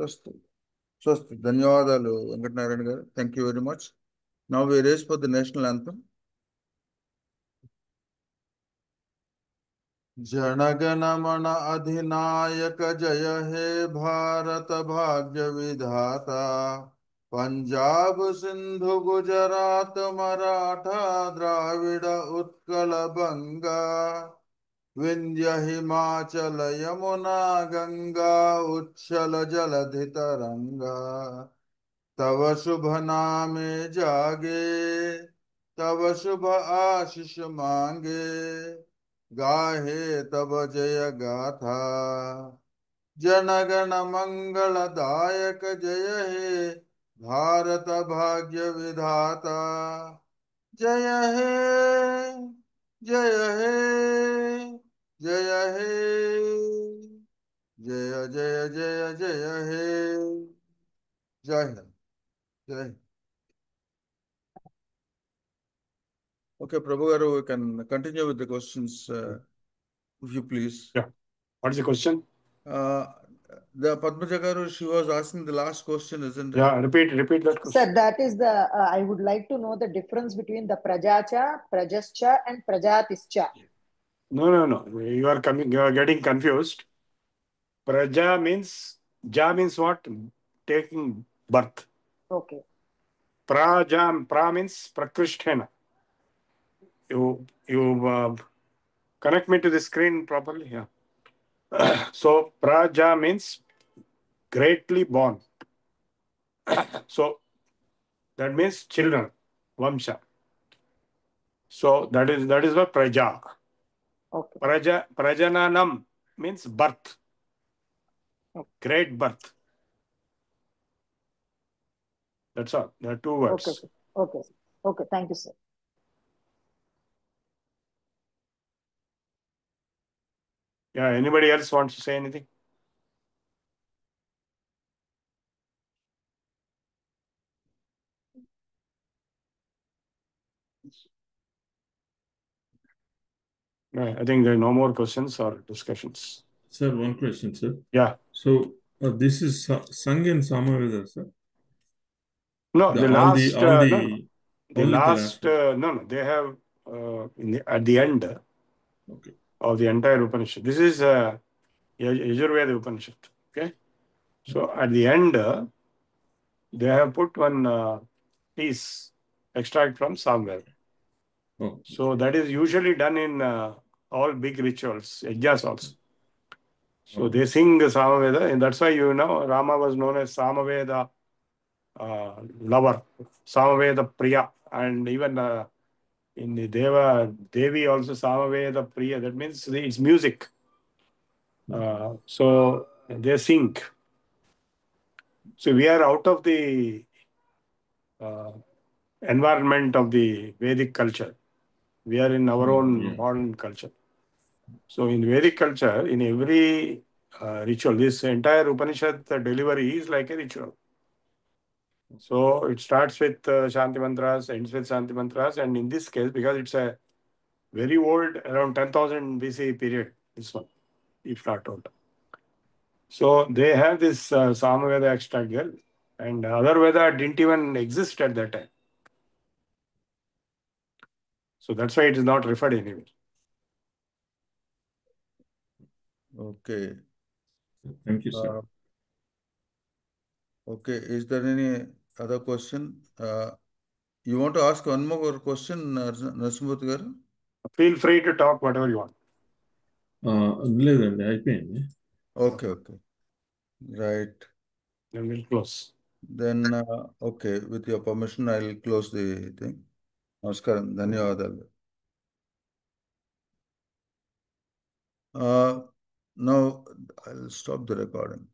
Swasti. Swasti. ధన్యవాదాలు వెంకటనారాయణ గారు. Thank you very much. Now we raise for the national anthem. जनगण मन अधिनायक जय हे भारत भाग्य विधाता पंजाब सिंधु गुजरात मराठा द्राविड उत्कल बंगा विंध्य हिमाचल यमुना गंगा उच्छल जलधि तरंगा तव शुभ नामे जागे तव शुभ आशीष मांगे गाहे तब जय गाथा जनगण मंगलदायक जय हे भारत भाग्य विधाता जय हे जय हे जय हे जय जय जय जय हे जय हिंद जय Hind. Okay, Prabhu Garu, we can continue with the questions, if you please. Yeah. What is the question? The Padmaja Garu, she was asking the last question, isn't it? Yeah, repeat that question. Sir, that is the, I would like to know the difference between the Prajacha, Prajascha and Prajatischa. No. You are getting confused. Praja means, ja means what? Taking birth. Okay. Pra means prakrishtena. You connect me to the screen properly. Yeah. So praja means greatly born. So that means children, vamsha. So that is what praja. Okay. Prajananam means birth. Okay. Great birth. That's all. There are two words. Okay, sir. Okay, sir. Okay, thank you, sir. Yeah, anybody else wants to say anything? No, I think there are no more questions or discussions. Sir, one question, sir. Yeah. So this is sung in Samaveda, sir. No, the last. Only the last. one. No. They have at the end Okay. of the entire Upanishad. This is Yajurveda Upanishad. Okay. So at the end, they have put one piece extract from Samveda. Oh. So that is usually done in all big rituals, yajnas also. So they sing the Samaveda, and that's why Rama was known as Samaveda lover, Samaveda Priya, and even in the Devi also Samaveda Priya. That means it's music. So they sing. So we are out of the environment of the Vedic culture. We are in our own modern culture. So in Vedic culture, in every ritual, this entire Upanishad delivery is like a ritual. So it starts with Shanti Mantras, ends with Shanti Mantras, and in this case, because it's a very old, around 10,000 BC period, this one, if not old. So they have this Samaveda extract here, and other Veda didn't even exist at that time. So that's why it is not referred anywhere. Okay. Thank you, sir. Okay. Is there any other question? You want to ask one more question, Narasimhamurthy garu? Feel free to talk whatever you want. లేదండి అయిపోయింది. Okay. Right. Then we'll close. Then, okay, with your permission, I'll close the thing. Namaskaram. Dhanyavadalu. Now, I'll stop the recording.